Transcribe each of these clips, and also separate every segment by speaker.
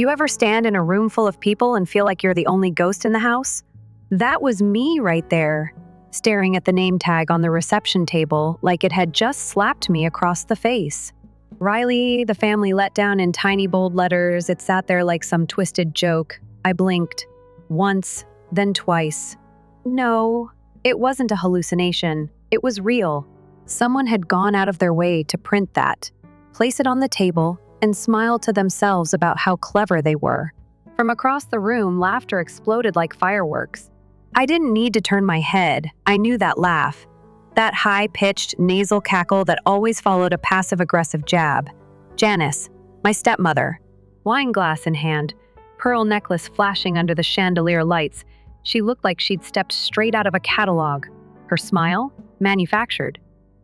Speaker 1: You ever stand in a room full of people and feel like you're the only ghost in the house? That was me right there, staring at the name tag on the reception table like it had just slapped me across the face. Riley, the family letdown in tiny bold letters. It sat there like some twisted joke. I blinked. Once, then twice. No, it wasn't a hallucination. It was real. Someone had gone out of their way to print that, place it on the table, and smile to themselves about how clever they were. From across the room, laughter exploded like fireworks. I didn't need to turn my head. I knew that laugh. That high-pitched, nasal cackle that always followed a passive-aggressive jab. Janice, my stepmother. Wine glass in hand, pearl necklace flashing under the chandelier lights. She looked like she'd stepped straight out of a catalog. Her smile? Manufactured.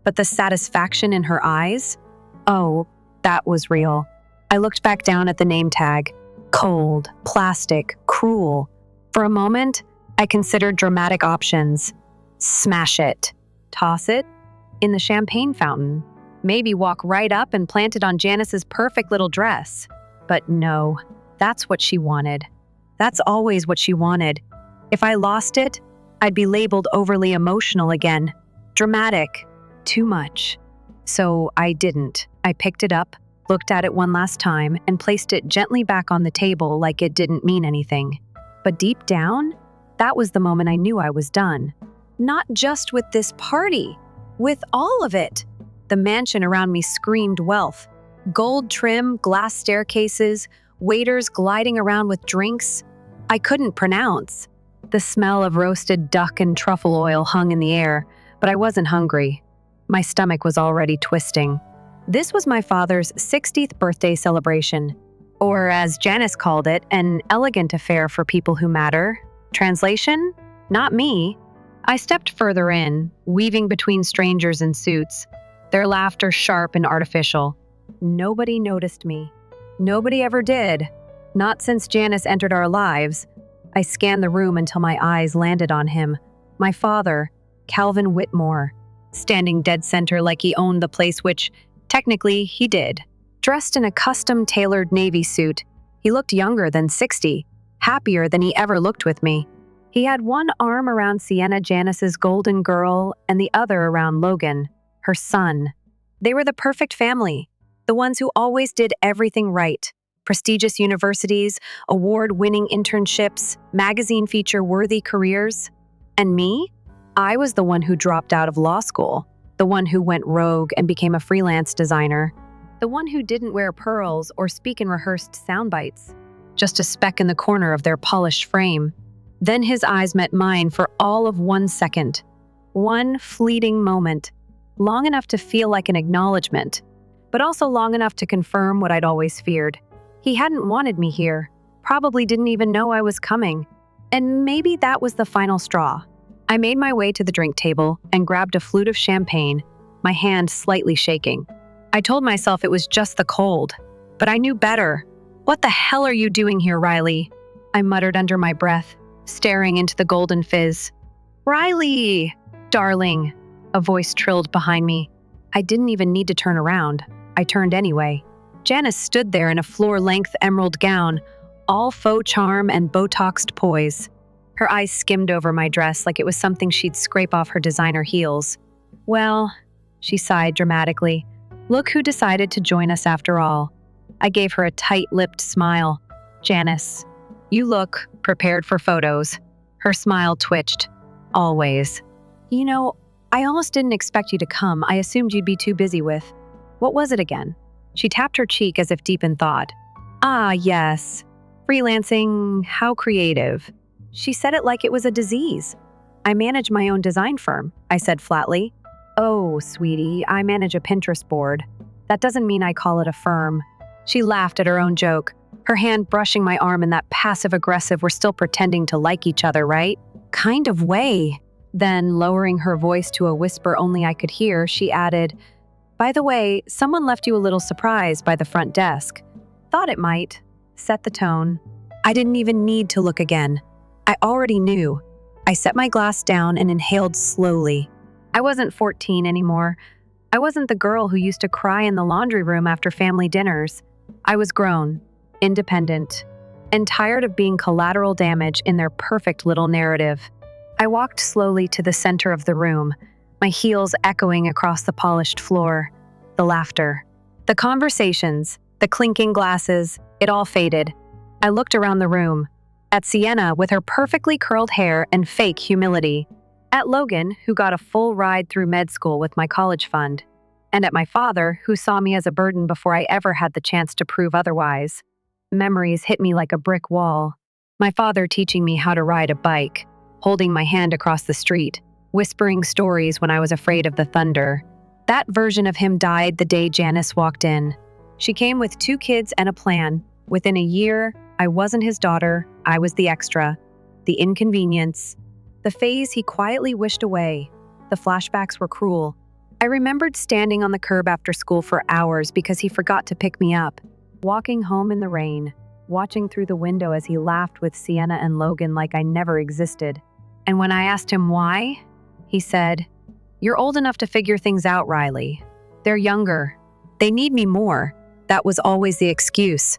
Speaker 1: But the satisfaction in her eyes? Oh, that was real. I looked back down at the name tag. Cold, plastic, cruel. For a moment, I considered dramatic options. Smash it. Toss it in the champagne fountain. Maybe walk right up and plant it on Janice's perfect little dress. But no, that's what she wanted. That's always what she wanted. If I lost it, I'd be labeled overly emotional again. Dramatic. Too much. So I didn't. I picked it up, looked at it one last time, and placed it gently back on the table like it didn't mean anything. But deep down, that was the moment I knew I was done. Not just with this party, with all of it. The mansion around me screamed wealth. Gold trim, glass staircases, waiters gliding around with drinks I couldn't pronounce. The smell of roasted duck and truffle oil hung in the air, but I wasn't hungry. My stomach was already twisting. This was my father's 60th birthday celebration, or as Janice called it, an elegant affair for people who matter. Translation? Not me. I stepped further in, weaving between strangers in suits, their laughter sharp and artificial. Nobody noticed me. Nobody ever did. Not since Janice entered our lives. I scanned the room until my eyes landed on him. My father, Calvin Whitmore, standing dead center like he owned the place, which, technically, he did. Dressed in a custom-tailored navy suit, he looked younger than 60, happier than he ever looked with me. He had one arm around Sienna, Janice's golden girl, and the other around Logan, her son. They were the perfect family, the ones who always did everything right. Prestigious universities, award-winning internships, magazine feature-worthy careers. And me? I was the one who dropped out of law school, the one who went rogue and became a freelance designer, the one who didn't wear pearls or speak in rehearsed sound bites, just a speck in the corner of their polished frame. Then his eyes met mine for all of 1 second. One fleeting moment, long enough to feel like an acknowledgement, but also long enough to confirm what I'd always feared. He hadn't wanted me here, probably didn't even know I was coming. And maybe that was the final straw. I made my way to the drink table and grabbed a flute of champagne, my hand slightly shaking. I told myself it was just the cold, but I knew better. "What the hell are you doing here, Riley?" I muttered under my breath, staring into the golden fizz. "Riley! Darling!" A voice trilled behind me. I didn't even need to turn around. I turned anyway. Janice stood there in a floor-length emerald gown, all faux charm and Botoxed poise. Her eyes skimmed over my dress like it was something she'd scrape off her designer heels. "Well," she sighed dramatically, "look who decided to join us after all." I gave her a tight-lipped smile. "Janice, you look prepared for photos." Her smile twitched. "Always." "You know, I almost didn't expect you to come. I assumed you'd be too busy with—" "What was it again?" She tapped her cheek as if deep in thought. "Ah, yes. Freelancing, how creative." She said it like it was a disease. "I manage my own design firm," I said flatly. "Oh, sweetie, I manage a Pinterest board. That doesn't mean I call it a firm." She laughed at her own joke, her hand brushing my arm in that passive-aggressive "we're still pretending to like each other, right?" kind of way. Then, lowering her voice to a whisper only I could hear, she added, "By the way, someone left you a little surprise by the front desk. Thought it might." Set the tone. I didn't even need to look again. I already knew. I set my glass down and inhaled slowly. I wasn't 14 anymore. I wasn't the girl who used to cry in the laundry room after family dinners. I was grown. independent, and tired of being collateral damage in their perfect little narrative. I walked slowly to the center of the room, my heels echoing across the polished floor. The laughter, the conversations, the clinking glasses, it all faded. I looked around the room, at Sienna with her perfectly curled hair and fake humility, at Logan, who got a full ride through med school with my college fund, and at my father, who saw me as a burden before I ever had the chance to prove otherwise. Memories hit me like a brick wall. My father teaching me how to ride a bike, holding my hand across the street, whispering stories when I was afraid of the thunder. That version of him died the day Janice walked in. She came with 2 kids and a plan. Within a year, I wasn't his daughter, I was the extra, the inconvenience, the phase he quietly wished away. The flashbacks were cruel. I remembered standing on the curb after school for hours because he forgot to pick me up, walking home in the rain, watching through the window as he laughed with Sienna and Logan like I never existed. And when I asked him why, he said, "You're old enough to figure things out, Riley. They're younger. They need me more." That was always the excuse.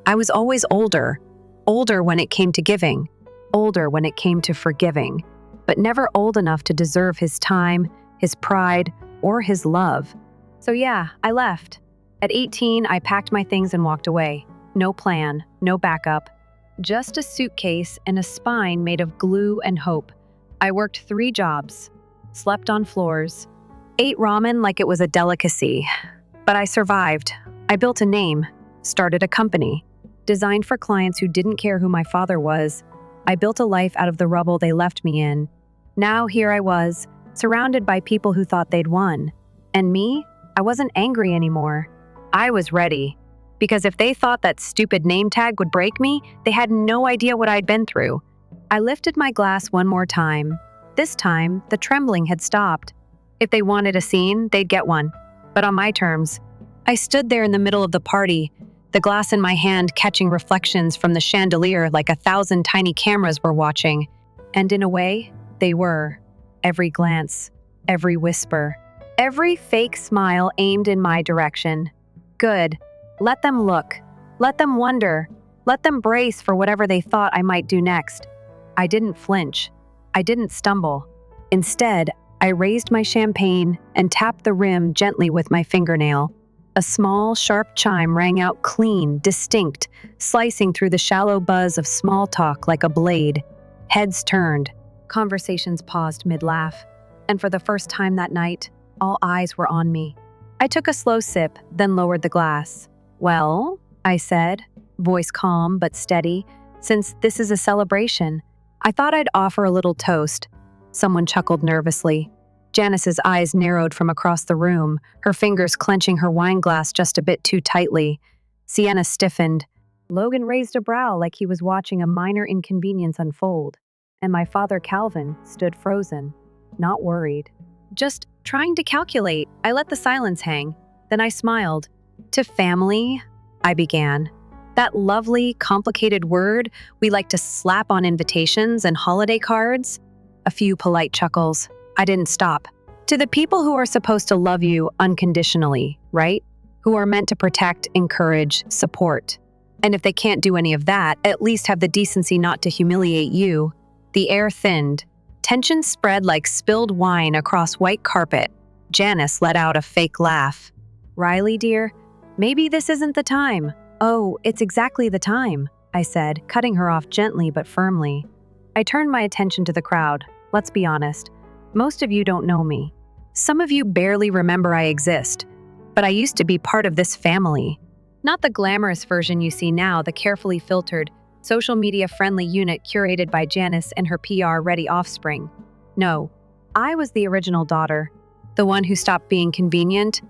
Speaker 1: I was always older. Older when it came to giving. Older when it came to forgiving. But never old enough to deserve his time, his pride, or his love. So yeah, I left. At 18, I packed my things and walked away. No plan, no backup. Just a suitcase and a spine made of glue and hope. I worked 3 jobs, slept on floors, ate ramen like it was a delicacy. But I survived. I built a name, started a company, designed for clients who didn't care who my father was. I built a life out of the rubble they left me in. Now here I was, surrounded by people who thought they'd won. And me, I wasn't angry anymore. I was ready. Because if they thought that stupid name tag would break me, they had no idea what I'd been through. I lifted my glass one more time. This time, the trembling had stopped. If they wanted a scene, they'd get one. But on my terms. I stood there in the middle of the party, the glass in my hand catching reflections from the chandelier like 1,000 tiny cameras were watching. And in a way, they were. Every glance, every whisper, every fake smile aimed in my direction. Good. Let them look. Let them wonder. Let them brace for whatever they thought I might do next. I didn't flinch. I didn't stumble. Instead, I raised my champagne and tapped the rim gently with my fingernail. A small, sharp chime rang out clean, distinct, slicing through the shallow buzz of small talk like a blade. Heads turned. Conversations paused mid-laugh. And for the first time that night, all eyes were on me. I took a slow sip, then lowered the glass. "Well," I said, voice calm but steady, "since this is a celebration, I thought I'd offer a little toast." Someone chuckled nervously. Janice's eyes narrowed from across the room, her fingers clenching her wine glass just a bit too tightly. Sienna stiffened. Logan raised a brow like he was watching a minor inconvenience unfold. And my father, Calvin, stood frozen, not worried. Just trying to calculate. I let the silence hang. Then I smiled. "To family," I began. That lovely, complicated word we like to slap on invitations and holiday cards. A few polite chuckles. I didn't stop. "To the people who are supposed to love you unconditionally, right? Who are meant to protect, encourage, support. And if they can't do any of that, at least have the decency not to humiliate you." The air thinned. Tension spread like spilled wine across white carpet. Janice let out a fake laugh. "Riley, dear, maybe this isn't the time." "Oh, it's exactly the time," I said, cutting her off gently but firmly. I turned my attention to the crowd. Let's be honest. Most of you don't know me. Some of you barely remember I exist. But I used to be part of this family. Not the glamorous version you see now, the carefully filtered, social media-friendly unit curated by Janice and her PR-ready offspring. No, I was the original daughter, the one who stopped being convenient.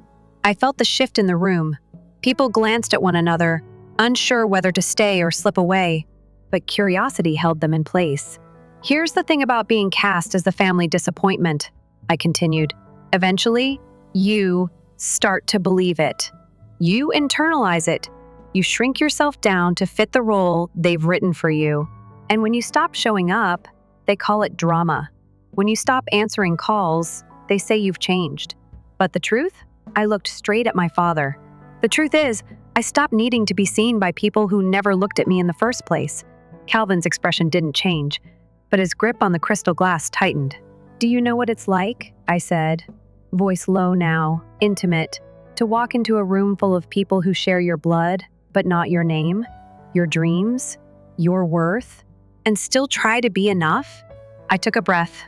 Speaker 1: I felt the shift in the room. People glanced at one another, unsure whether to stay or slip away, but curiosity held them in place. "Here's the thing about being cast as the family disappointment," I continued. "Eventually, you start to believe it. You internalize it. You shrink yourself down to fit the role they've written for you. And when you stop showing up, they call it drama. When you stop answering calls, they say you've changed. But the truth? I looked straight at my father. The truth is, I stopped needing to be seen by people who never looked at me in the first place. Calvin's expression didn't change, but his grip on the crystal glass tightened. "Do you know what it's like?" I said, voice low now, intimate, to walk into a room full of people who share your blood, but not your name, your dreams, your worth, and still try to be enough? I took a breath,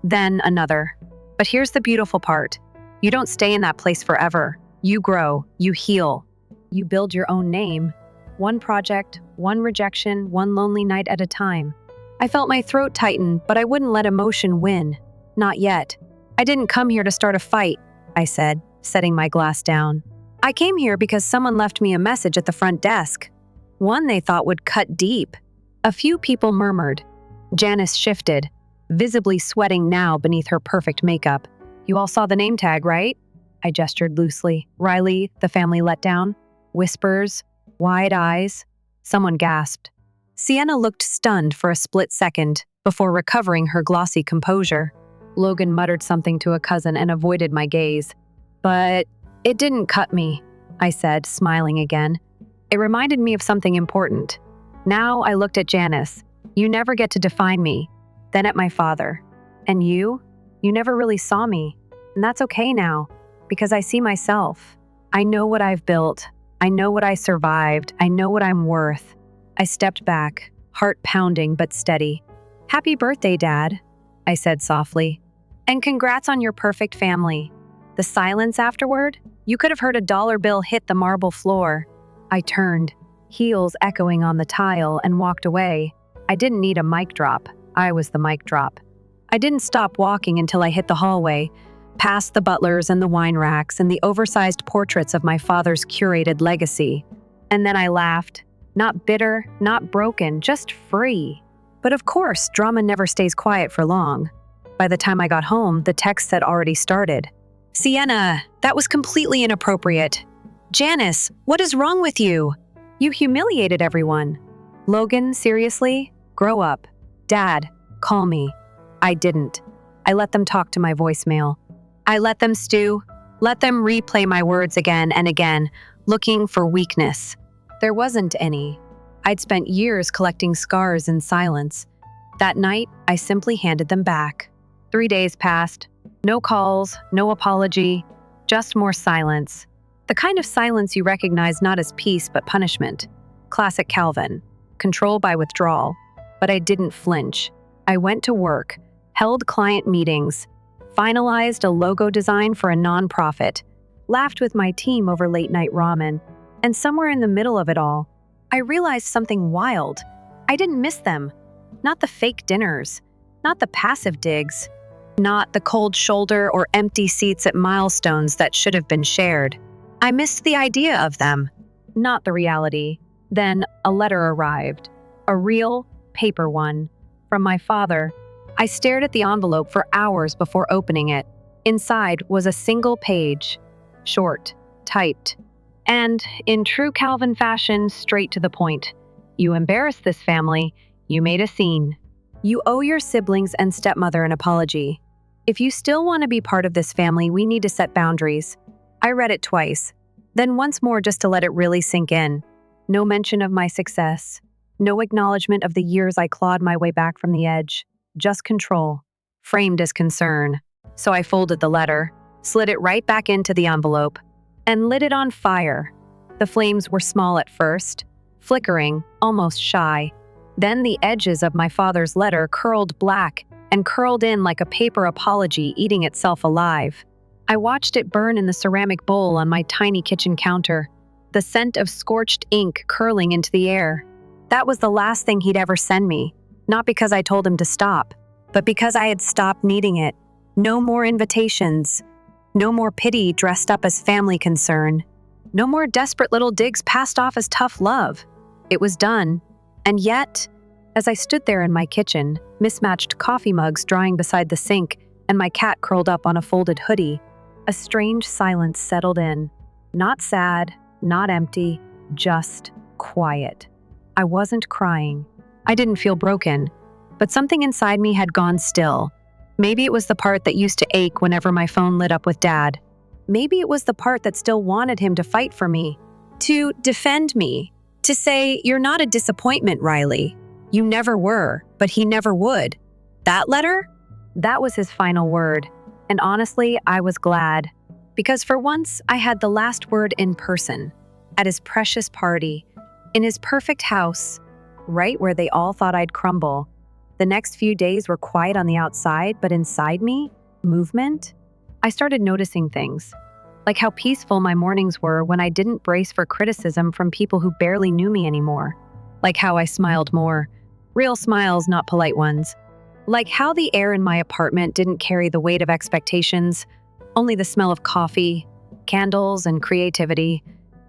Speaker 1: then another. But here's the beautiful part. You don't stay in that place forever. You grow, you heal, you build your own name. One project, one rejection, one lonely night at a time. I felt my throat tighten, but I wouldn't let emotion win. Not yet. "I didn't come here to start a fight," I said, setting my glass down. "I came here because someone left me a message at the front desk. One they thought would cut deep." A few people murmured. Janice shifted, visibly sweating now beneath her perfect makeup. "You all saw the name tag, right?" I gestured loosely. "Riley, the family letdown." Whispers, wide eyes. Someone gasped. Sienna looked stunned for a split second before recovering her glossy composure. Logan muttered something to a cousin and avoided my gaze. "But it didn't cut me," I said, smiling again. "It reminded me of something important." Now I looked at Janice. "You never get to define me." Then at my father. "And you? You never really saw me. And that's okay now, because I see myself. I know what I've built. I know what I survived. I know what I'm worth." I stepped back, heart pounding but steady. "Happy birthday, Dad," I said softly. "And congrats on your perfect family." The silence afterward, you could have heard a dollar bill hit the marble floor. I turned, heels echoing on the tile, and walked away. I didn't need a mic drop. I was the mic drop. I didn't stop walking until I hit the hallway, past the butlers and the wine racks and the oversized portraits of my father's curated legacy. And then I laughed. Not bitter, not broken, just free. But of course, drama never stays quiet for long. By the time I got home, the text had already started. "Sienna, that was completely inappropriate. Janice, what is wrong with you? You humiliated everyone. Logan, seriously? Grow up. Dad, call me." I didn't. I let them talk to my voicemail. I let them stew, let them replay my words again and again, looking for weakness. There wasn't any. I'd spent years collecting scars in silence. That night, I simply handed them back. 3 days passed. No calls, no apology, just more silence. The kind of silence you recognize not as peace but punishment. Classic Calvin. Control by withdrawal. But I didn't flinch. I went to work, held client meetings, finalized a logo design for a nonprofit, laughed with my team over late-night ramen, and somewhere in the middle of it all, I realized something wild. I didn't miss them. Not the fake dinners, not the passive digs, not the cold shoulder or empty seats at milestones that should have been shared. I missed the idea of them, not the reality. Then a letter arrived, a real, paper one, from my father. I stared at the envelope for hours before opening it. Inside was a single page, short, typed, and, in true Calvin fashion, straight to the point. "You embarrassed this family. You made a scene. You owe your siblings and stepmother an apology. If you still want to be part of this family, we need to set boundaries." I read it twice, then once more just to let it really sink in. No mention of my success. No acknowledgement of the years I clawed my way back from the edge. Just control, framed as concern. So I folded the letter, slid it right back into the envelope, and lit it on fire. The flames were small at first, flickering, almost shy. Then the edges of my father's letter curled black and curled in like a paper apology eating itself alive. I watched it burn in the ceramic bowl on my tiny kitchen counter, the scent of scorched ink curling into the air. That was the last thing he'd ever send me, not because I told him to stop, but because I had stopped needing it. No more invitations. No more pity dressed up as family concern. No more desperate little digs passed off as tough love. It was done. And yet, as I stood there in my kitchen, mismatched coffee mugs drying beside the sink and my cat curled up on a folded hoodie, a strange silence settled in. Not sad, not empty, just quiet. I wasn't crying. I didn't feel broken, but something inside me had gone still. Maybe it was the part that used to ache whenever my phone lit up with Dad. Maybe it was the part that still wanted him to fight for me, to defend me, to say, "You're not a disappointment, Riley. You never were, but he never would." That letter? That was his final word. And honestly, I was glad. Because for once, I had the last word in person, at his precious party, in his perfect house, right where they all thought I'd crumble. The next few days were quiet on the outside, but inside me, movement. I started noticing things, like how peaceful my mornings were when I didn't brace for criticism from people who barely knew me anymore. Like how I smiled more. Real smiles, not polite ones. Like how the air in my apartment didn't carry the weight of expectations, only the smell of coffee, candles, and creativity.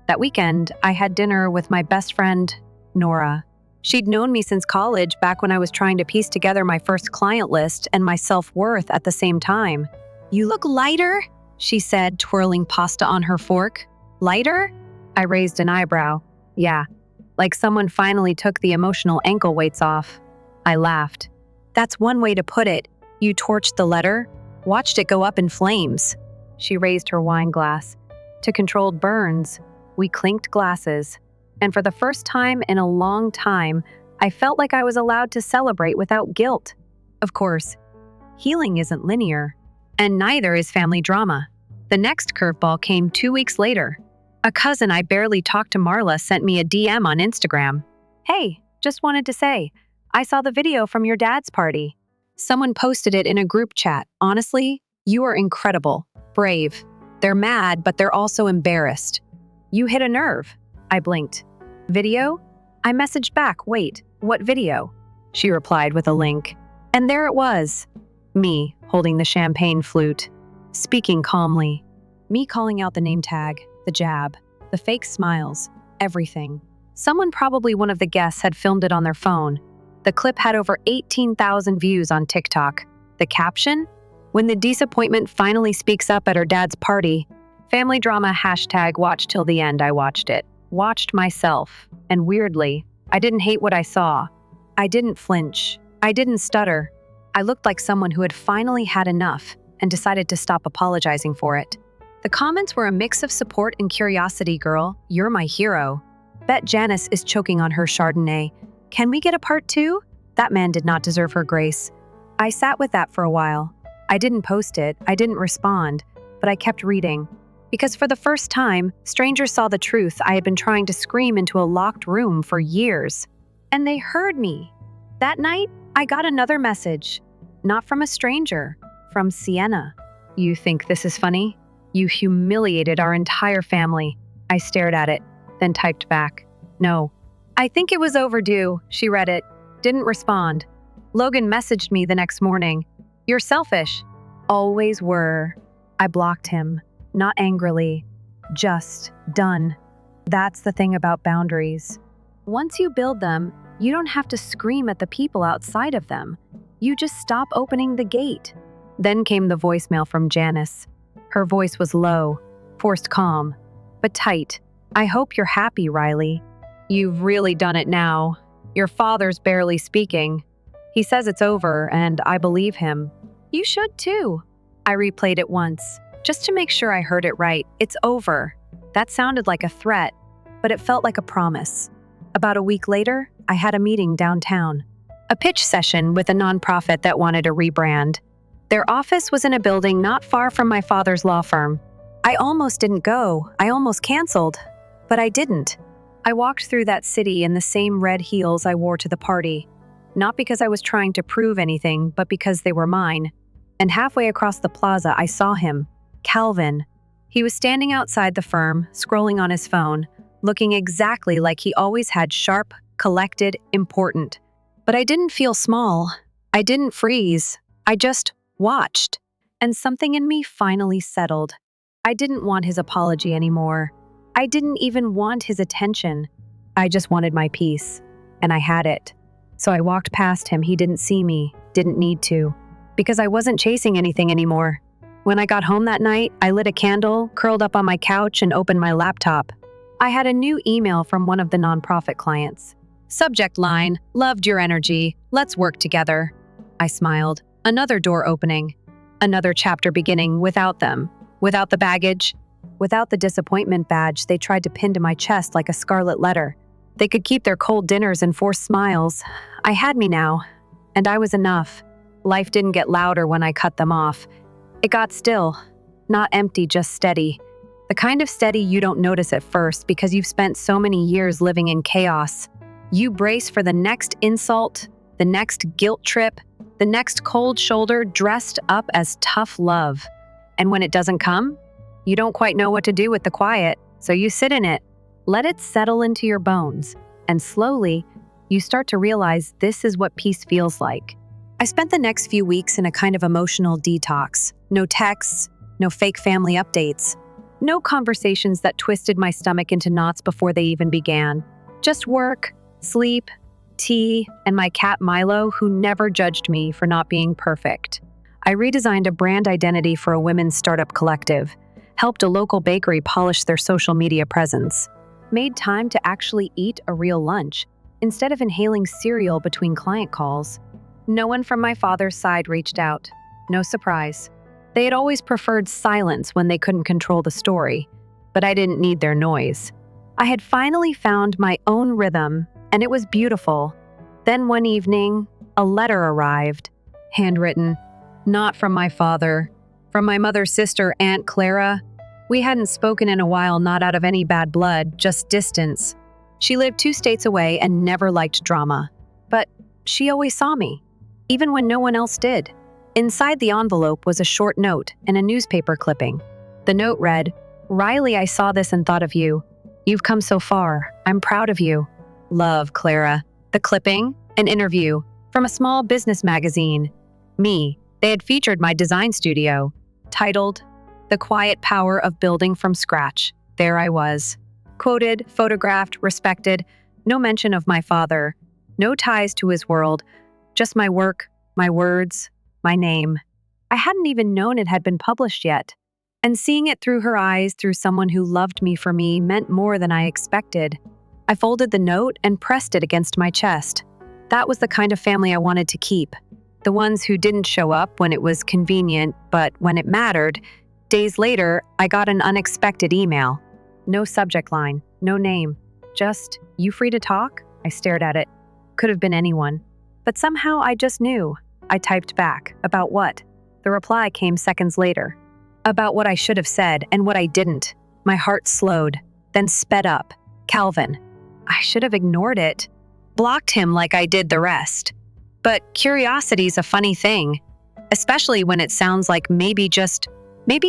Speaker 1: That weekend, I had dinner with my best friend, Nora. She'd known me since college, back when I was trying to piece together my first client list and my self-worth at the same time. "You look lighter," she said, twirling pasta on her fork. "Lighter?" I raised an eyebrow. "Yeah, like someone finally took the emotional ankle weights off." I laughed. "That's one way to put it. You torched the letter, watched it go up in flames." She raised her wine glass. To controlled burns, we clinked glasses. And for the first time in a long time, I felt like I was allowed to celebrate without guilt. Of course, healing isn't linear, and neither is family drama. The next curveball came 2 weeks later. A cousin I barely talked to, Marla, sent me a DM on Instagram. "Hey, just wanted to say, I saw the video from your dad's party. Someone posted it in a group chat. Honestly, you are incredible, brave. They're mad, but they're also embarrassed. You hit a nerve." I blinked. "Video?" I messaged back, "Wait, what video?" She replied with a link. And there it was. Me holding the champagne flute, speaking calmly. Me calling out the name tag, the jab, the fake smiles, everything. Someone, probably one of the guests, had filmed it on their phone. The clip had over 18,000 views on TikTok. The caption? "When the disappointment finally speaks up at her dad's party. Family drama hashtag watch till the end." I watched it. Watched myself. And weirdly, I didn't hate what I saw. I didn't flinch. I didn't stutter. I looked like someone who had finally had enough and decided to stop apologizing for it. The comments were a mix of support and curiosity. "Girl, you're my hero. Bet Janice is choking on her Chardonnay. Can we get a part 2? That man did not deserve her grace." I sat with that for a while. I didn't post it, I didn't respond, but I kept reading. Because for the first time, strangers saw the truth I had been trying to scream into a locked room for years. And they heard me. That night, I got another message. Not from a stranger, from Sienna. "You think this is funny? You humiliated our entire family." I stared at it, then typed back, "No. I think it was overdue." She read it, didn't respond. Logan messaged me the next morning. "You're selfish." "Always were." I blocked him, not angrily, just done. That's the thing about boundaries. Once you build them, you don't have to scream at the people outside of them. You just stop opening the gate. Then came the voicemail from Janice. Her voice was low, forced calm, but tight. "I hope you're happy, Riley. You've really done it now. Your father's barely speaking. He says it's over, and I believe him. You should too." I replayed it once, just to make sure I heard it right. "It's over." That sounded like a threat, but it felt like a promise. About a week later, I had a meeting downtown. A pitch session with a nonprofit that wanted a rebrand. Their office was in a building not far from my father's law firm. I almost didn't go. I almost canceled. But I didn't. I walked through that city in the same red heels I wore to the party. Not because I was trying to prove anything, but because they were mine. And halfway across the plaza, I saw him. Calvin. He was standing outside the firm, scrolling on his phone, looking exactly like he always had: sharp, collected, important. But I didn't feel small. I didn't freeze. I just watched. And something in me finally settled. I didn't want his apology anymore. I didn't even want his attention. I just wanted my peace. And I had it. So I walked past him. He didn't see me, didn't need to, because I wasn't chasing anything anymore. When I got home that night, I lit a candle, curled up on my couch, and opened my laptop. I had a new email from one of the nonprofit clients. Subject line: "Loved your energy. Let's work together." I smiled. Another door opening. Another chapter beginning without them, without the baggage, Without the disappointment badge they tried to pin to my chest like a scarlet letter. They could keep their cold dinners and forced smiles. I had me now, and I was enough. Life didn't get louder when I cut them off. It got still, not empty, just steady. The kind of steady you don't notice at first because you've spent so many years living in chaos. You brace for the next insult, the next guilt trip, the next cold shoulder dressed up as tough love. And when it doesn't come, you don't quite know what to do with the quiet, so you sit in it. Let it settle into your bones, and slowly, you start to realize this is what peace feels like. I spent the next few weeks in a kind of emotional detox. No texts, no fake family updates, no conversations that twisted my stomach into knots before they even began. Just work, sleep, tea, and my cat Milo, who never judged me for not being perfect. I redesigned a brand identity for a women's startup collective, helped a local bakery polish their social media presence, made time to actually eat a real lunch instead of inhaling cereal between client calls. No one from my father's side reached out. No surprise. They had always preferred silence when they couldn't control the story, but I didn't need their noise. I had finally found my own rhythm, and it was beautiful. Then one evening, a letter arrived, handwritten, not from my father, from my mother's sister, Aunt Clara. We hadn't spoken in a while, not out of any bad blood, just distance. She lived 2 states away and never liked drama. But she always saw me, even when no one else did. Inside the envelope was a short note and a newspaper clipping. The note read, "Riley, I saw this and thought of you. You've come so far. I'm proud of you. Love, Clara." The clipping, an interview from a small business magazine. Me, they had featured my design studio, titled, "The Quiet Power of Building from Scratch." There I was. Quoted, photographed, respected, no mention of my father, no ties to his world, just my work, my words, my name. I hadn't even known it had been published yet, and seeing it through her eyes, through someone who loved me for me, meant more than I expected. I folded the note and pressed it against my chest. That was the kind of family I wanted to keep. The ones who didn't show up when it was convenient, but when it mattered. Days later, I got an unexpected email. No subject line, no name. Just, "You free to talk?" I stared at it. Could have been anyone. But somehow I just knew. I typed back. About what? The reply came seconds later. About what I should have said and what I didn't. My heart slowed, then sped up. Calvin. I should have ignored it. Blocked him like I did the rest. But curiosity's a funny thing, especially when it sounds like maybe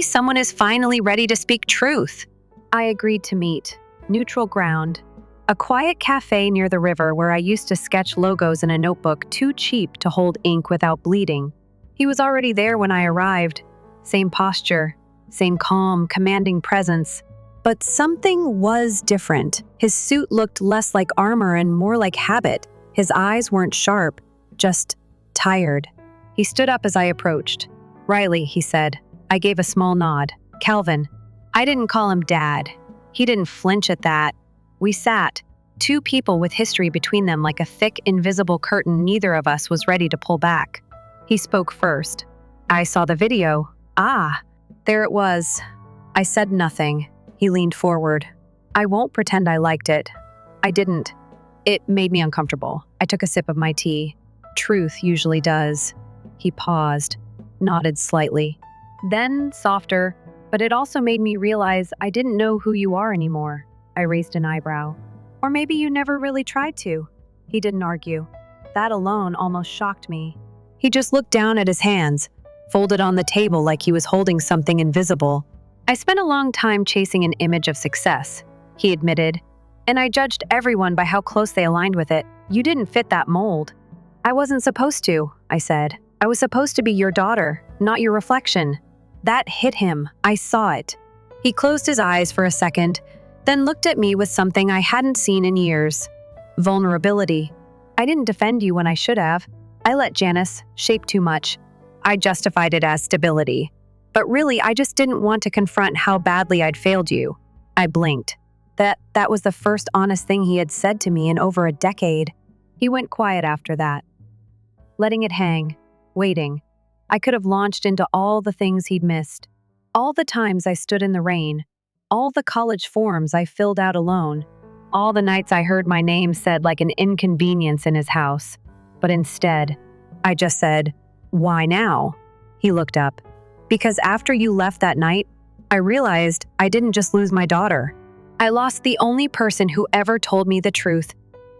Speaker 1: someone is finally ready to speak truth. I agreed to meet. Neutral ground. A quiet cafe near the river where I used to sketch logos in a notebook too cheap to hold ink without bleeding. He was already there when I arrived. Same posture, same calm, commanding presence. But something was different. His suit looked less like armor and more like habit. His eyes weren't sharp, just tired. He stood up as I approached. "Riley," he said. I gave a small nod. "Calvin." I didn't call him Dad. He didn't flinch at that. We sat, 2 people with history between them like a thick, invisible curtain neither of us was ready to pull back. He spoke first. "I saw the video." "Ah, there it was." I said nothing. He leaned forward. "I won't pretend I liked it. I didn't. It made me uncomfortable." I took a sip of my tea. Truth usually does. He paused, nodded slightly. Then, softer, "But it also made me realize I didn't know who you are anymore." I raised an eyebrow. "Or maybe you never really tried to." He didn't argue. That alone almost shocked me. He just looked down at his hands, folded on the table like he was holding something invisible. "I spent a long time chasing an image of success," he admitted, "and I judged everyone by how close they aligned with it. You didn't fit that mold." "I wasn't supposed to," I said. "I was supposed to be your daughter, not your reflection." That hit him. I saw it. He closed his eyes for a second, then looked at me with something I hadn't seen in years. Vulnerability. "I didn't defend you when I should have. I let Janice shape too much. I justified it as stability. But really, I just didn't want to confront how badly I'd failed you." I blinked. That was the first honest thing he had said to me in over a decade. He went quiet after that, letting it hang, waiting. I could have launched into all the things he'd missed. All the times I stood in the rain, all the college forms I filled out alone, all the nights I heard my name said like an inconvenience in his house. But instead, I just said, "Why now?" He looked up. "Because after you left that night, I realized I didn't just lose my daughter. I lost the only person who ever told me the truth."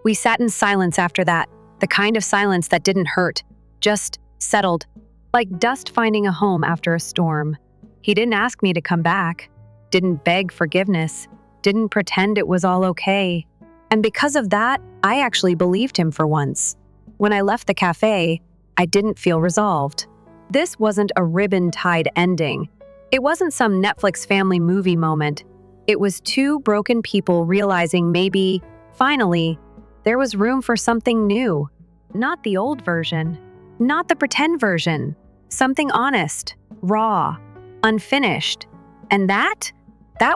Speaker 1: We sat in silence after that, the kind of silence that didn't hurt, just settled, like dust finding a home after a storm. He didn't ask me to come back, didn't beg forgiveness, didn't pretend it was all okay. And because of that, I actually believed him for once. When I left the cafe, I didn't feel resolved. This wasn't a ribbon-tied ending. It wasn't some Netflix family movie moment. It was two broken people realizing maybe, finally, there was room for something new. Not the old version, not the pretend version. Something honest, raw, unfinished. And that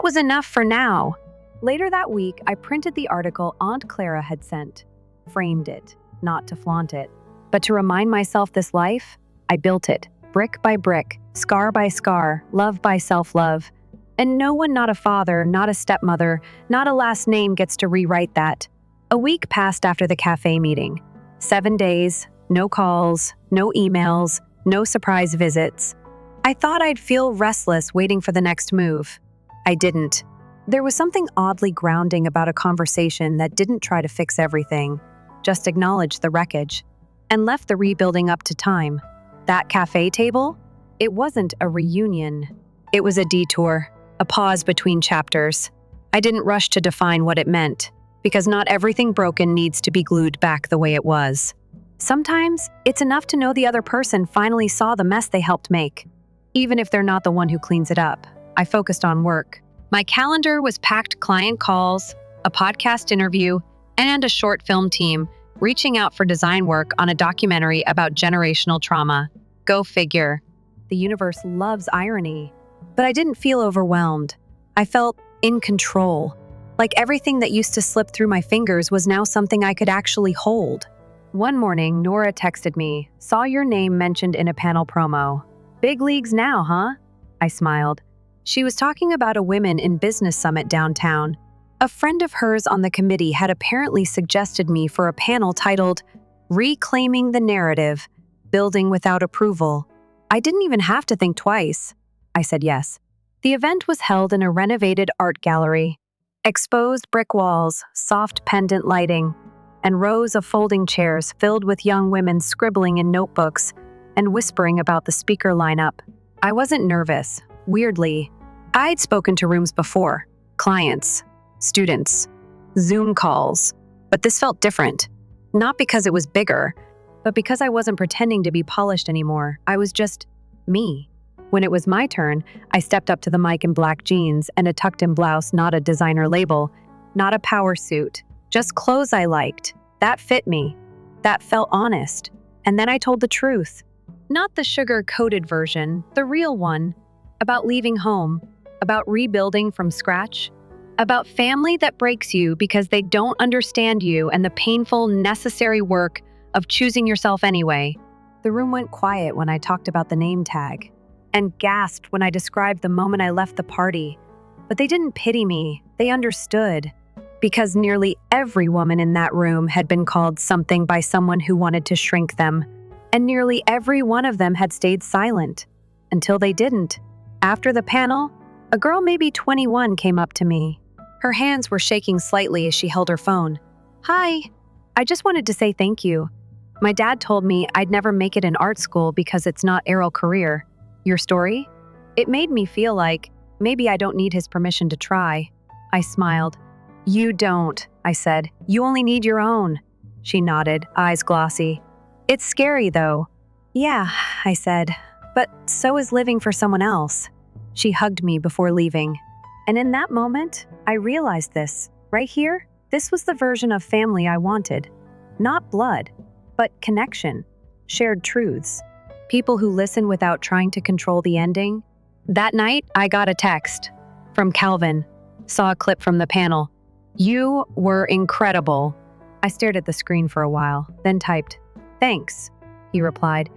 Speaker 1: was enough for now. Later that week, I printed the article Aunt Clara had sent, framed it, not to flaunt it, but to remind myself this life, I built it, brick by brick, scar by scar, love by self-love. And no one, not a father, not a stepmother, not a last name gets to rewrite that. A week passed after the cafe meeting. 7 days, no calls, no emails, no surprise visits. I thought I'd feel restless waiting for the next move. I didn't. There was something oddly grounding about a conversation that didn't try to fix everything, just acknowledge the wreckage, and left the rebuilding up to time. That cafe table? It wasn't a reunion. It was a detour, a pause between chapters. I didn't rush to define what it meant, because not everything broken needs to be glued back the way it was. Sometimes, it's enough to know the other person finally saw the mess they helped make, even if they're not the one who cleans it up. I focused on work. My calendar was packed: client calls, a podcast interview, and a short film team reaching out for design work on a documentary about generational trauma. Go figure. The universe loves irony. But I didn't feel overwhelmed. I felt in control. Like everything that used to slip through my fingers was now something I could actually hold. One morning, Nora texted me, "Saw your name mentioned in a panel promo. Big leagues now, huh?" I smiled. She was talking about a Women in Business Summit downtown. A friend of hers on the committee had apparently suggested me for a panel titled "Reclaiming the Narrative, Building Without Approval." I didn't even have to think twice. I said yes. The event was held in a renovated art gallery. Exposed brick walls, soft pendant lighting, and rows of folding chairs filled with young women scribbling in notebooks and whispering about the speaker lineup. I wasn't nervous. Weirdly, I'd spoken to rooms before, clients, students, Zoom calls, but this felt different. Not because it was bigger, but because I wasn't pretending to be polished anymore. I was just me. When it was my turn, I stepped up to the mic in black jeans and a tucked-in blouse, not a designer label, not a power suit, just clothes I liked. That fit me. That felt honest. And then I told the truth. Not the sugar-coated version, the real one. About leaving home, about rebuilding from scratch, about family that breaks you because they don't understand you and the painful, necessary work of choosing yourself anyway. The room went quiet when I talked about the name tag, and gasped when I described the moment I left the party. But they didn't pity me, they understood. Because nearly every woman in that room had been called something by someone who wanted to shrink them, and nearly every one of them had stayed silent. Until they didn't. After the panel, a girl maybe 21 came up to me. Her hands were shaking slightly as she held her phone. "Hi, I just wanted to say thank you. My dad told me I'd never make it in art school because it's not Errol's career. Your story? It made me feel like maybe I don't need his permission to try." I smiled. "You don't," I said. "You only need your own." She nodded, eyes glossy. "It's scary, though." "Yeah," I said, "but so is living for someone else." She hugged me before leaving. And in that moment, I realized this. Right here, this was the version of family I wanted. Not blood, but connection, shared truths. People who listen without trying to control the ending. That night, I got a text from Calvin. Saw a clip from the panel. "You were incredible." I stared at the screen for a while, then typed, "Thanks," he replied.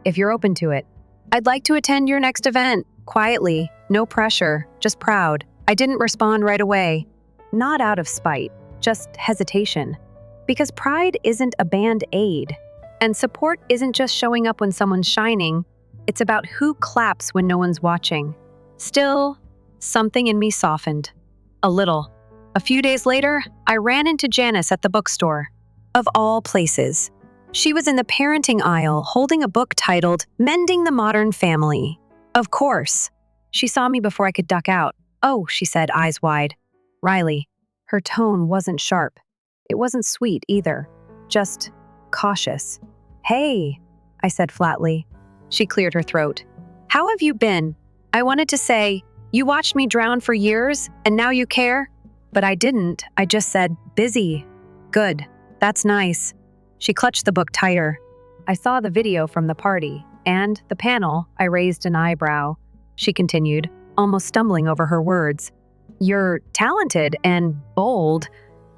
Speaker 1: "If you're open to it. I'd like to attend your next event, quietly, no pressure, just proud." I didn't respond right away. Not out of spite, just hesitation. Because pride isn't a band-aid. And support isn't just showing up when someone's shining. It's about who claps when no one's watching. Still, something in me softened. A little. A few days later, I ran into Janice at the bookstore. Of all places. She was in the parenting aisle holding a book titled Mending the Modern Family. Of course. She saw me before I could duck out. "Oh," she said, eyes wide. "Riley." Her tone wasn't sharp. It wasn't sweet either. Just cautious. "Hey," I said flatly. She cleared her throat. "How have you been?" I wanted to say, "You watched me drown for years, and now you care?" But I didn't. I just said, "Busy." "Good. That's nice." She clutched the book tighter. I saw the video from the party, and the panel. I raised an eyebrow. She continued, almost stumbling over her words. "You're talented and bold.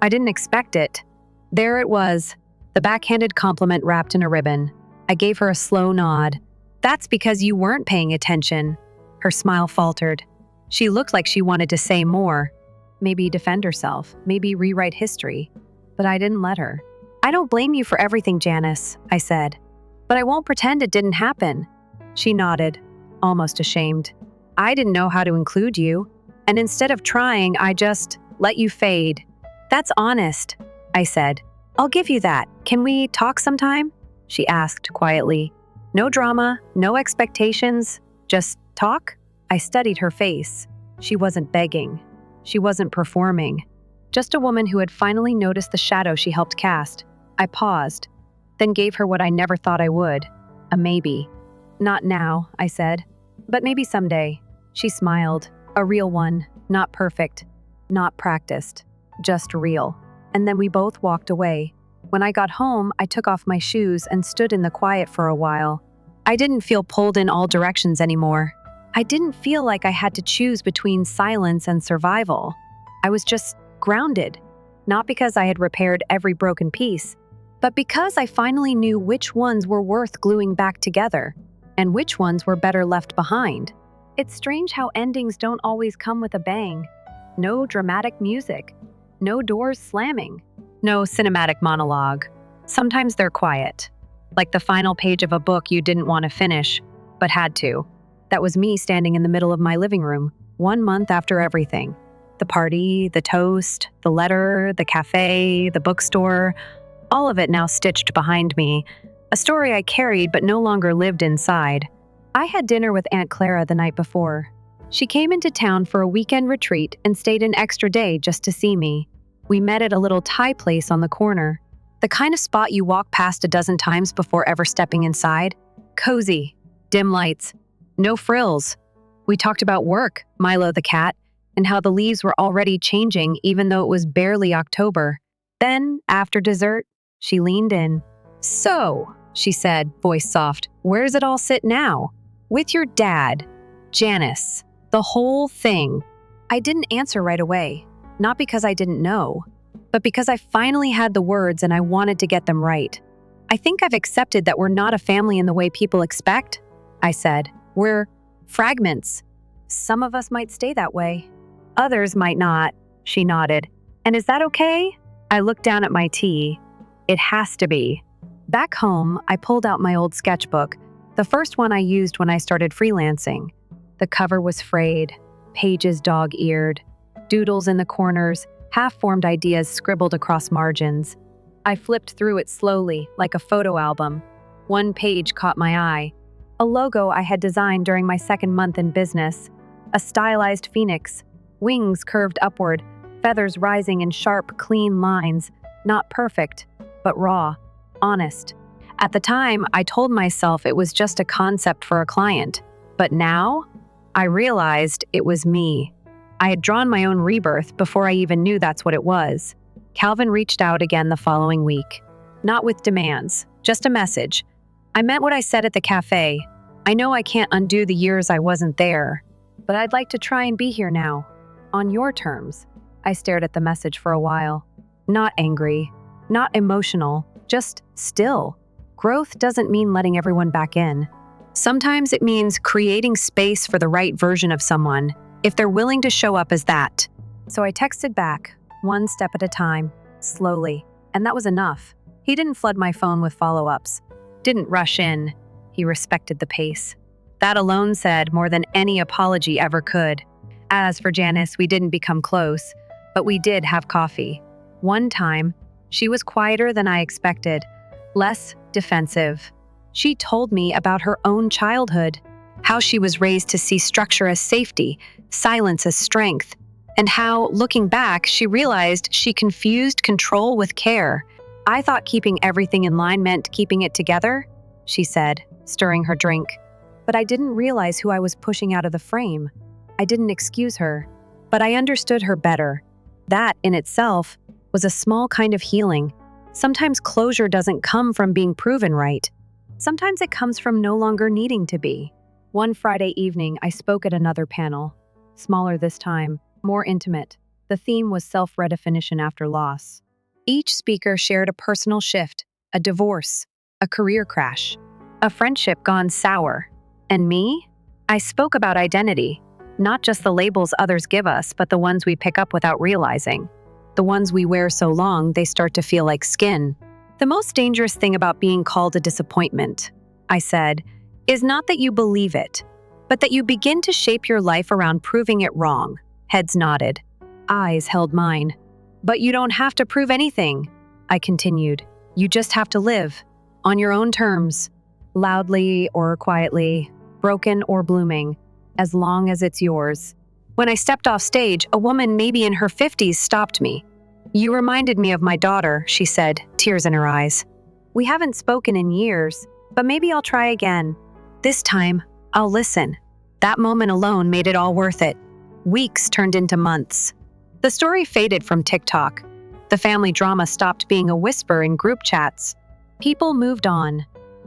Speaker 1: I didn't expect it." There it was, the backhanded compliment wrapped in a ribbon. I gave her a slow nod. "That's because you weren't paying attention." Her smile faltered. She looked like she wanted to say more. Maybe defend herself, maybe rewrite history. But I didn't let her. "I don't blame you for everything, Janice," I said. "But I won't pretend it didn't happen." She nodded, almost ashamed. "I didn't know how to include you, and instead of trying, I just let you fade." "That's honest," I said. "I'll give you that. Can we talk sometime?" She asked quietly. "No drama, no expectations, just talk?" I studied her face. She wasn't begging. She wasn't performing. Just a woman who had finally noticed the shadow she helped cast. I paused, then gave her what I never thought I would, a maybe. "Not now," I said, "but maybe someday." She smiled, a real one, not perfect, not practiced, just real. And then we both walked away. When I got home, I took off my shoes and stood in the quiet for a while. I didn't feel pulled in all directions anymore. I didn't feel like I had to choose between silence and survival. I was just grounded, not because I had repaired every broken piece, but because I finally knew which ones were worth gluing back together and which ones were better left behind. It's strange how endings don't always come with a bang. No dramatic music, no doors slamming, no cinematic monologue. Sometimes they're quiet, like the final page of a book you didn't want to finish, but had to. That was me standing in the middle of my living room, 1 month after everything. The party, the toast, the letter, the cafe, the bookstore, all of it now stitched behind me. A story I carried but no longer lived inside. I had dinner with Aunt Clara the night before. She came into town for a weekend retreat and stayed an extra day just to see me. We met at a little Thai place on the corner. The kind of spot you walk past a dozen times before ever stepping inside. Cozy, dim lights, no frills. We talked about work, Milo the cat, and how the leaves were already changing even though it was barely October. Then, after dessert, she leaned in. "So," she said, voice soft, "where's it all sit now?" "With your dad, Janice, the whole thing." I didn't answer right away, not because I didn't know, but because I finally had the words and I wanted to get them right. "I think I've accepted that we're not a family in the way people expect," I said. "We're fragments. Some of us might stay that way. Others might not," she nodded. "And is that okay?" I looked down at my tea. It has to be. Back home, I pulled out my old sketchbook, the first one I used when I started freelancing. The cover was frayed, pages dog-eared, doodles in the corners, half-formed ideas scribbled across margins. I flipped through it slowly, like a photo album. One page caught my eye. A logo I had designed during my second month in business. A stylized phoenix, wings curved upward, feathers rising in sharp, clean lines, not perfect, but raw, honest. At the time, I told myself it was just a concept for a client. But now, I realized it was me. I had drawn my own rebirth before I even knew that's what it was. Calvin reached out again the following week. Not with demands, just a message. I meant what I said at the cafe. I know I can't undo the years I wasn't there, but I'd like to try and be here now, on your terms. I stared at the message for a while. Not angry, not emotional, just still. Growth doesn't mean letting everyone back in. Sometimes it means creating space for the right version of someone, if they're willing to show up as that. So I texted back, one step at a time, slowly, and that was enough. He didn't flood my phone with follow-ups, didn't rush in. He respected the pace. That alone said more than any apology ever could. As for Janice, we didn't become close, but we did have coffee. One time, she was quieter than I expected, less defensive. She told me about her own childhood, how she was raised to see structure as safety, silence as strength, and how, looking back, she realized she confused control with care. I thought keeping everything in line meant keeping it together, she said, stirring her drink. But I didn't realize who I was pushing out of the frame. I didn't excuse her, but I understood her better. That, in itself, was a small kind of healing. Sometimes closure doesn't come from being proven right. Sometimes it comes from no longer needing to be. One Friday evening, I spoke at another panel. Smaller this time, more intimate. The theme was self-redefinition after loss. Each speaker shared a personal shift, a divorce, a career crash, a friendship gone sour. And me? I spoke about identity, not just the labels others give us, but the ones we pick up without realizing. The ones we wear so long they start to feel like skin. The most dangerous thing about being called a disappointment, I said, is not that you believe it, but that you begin to shape your life around proving it wrong. Heads nodded. Eyes held mine. But you don't have to prove anything, I continued. You just have to live, on your own terms, loudly or quietly, broken or blooming, as long as it's yours. When I stepped off stage, a woman maybe in her 50s stopped me. You reminded me of my daughter, she said, tears in her eyes. We haven't spoken in years, but maybe I'll try again. This time, I'll listen. That moment alone made it all worth it. Weeks turned into months. The story faded from TikTok. The family drama stopped being a whisper in group chats. People moved on,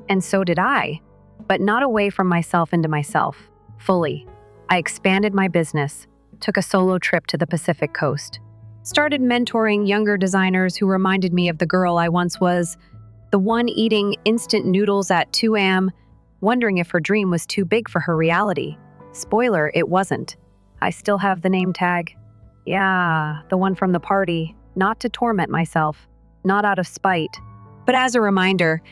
Speaker 1: and so did I, but not away from myself into myself, fully. I expanded my business, took a solo trip to the Pacific Coast, started mentoring younger designers who reminded me of the girl I once was, the one eating instant noodles at 2 a.m., wondering if her dream was too big for her reality. Spoiler, it wasn't. I still have the name tag. Yeah, the one from the party, not to torment myself, not out of spite, but as a reminder.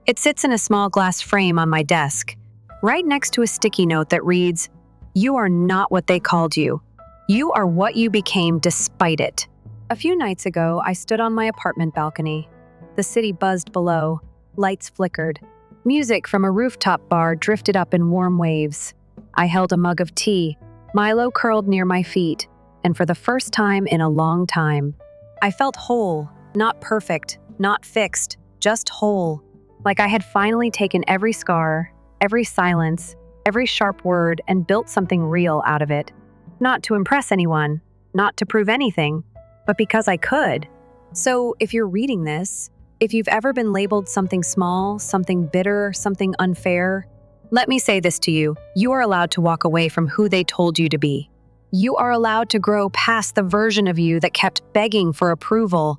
Speaker 1: It sits in a small glass frame on my desk, right next to a sticky note that reads, "You are not what they called you. You are what you became despite it." A few nights ago, I stood on my apartment balcony. The city buzzed below, lights flickered. Music from a rooftop bar drifted up in warm waves. I held a mug of tea, Milo curled near my feet, and for the first time in a long time, I felt whole, not perfect, not fixed, just whole. Like I had finally taken every scar, every silence, every sharp word and built something real out of it. Not to impress anyone, not to prove anything, but because I could. So if you're reading this, if you've ever been labeled something small, something bitter, something unfair, let me say this to you. You are allowed to walk away from who they told you to be. You are allowed to grow past the version of you that kept begging for approval.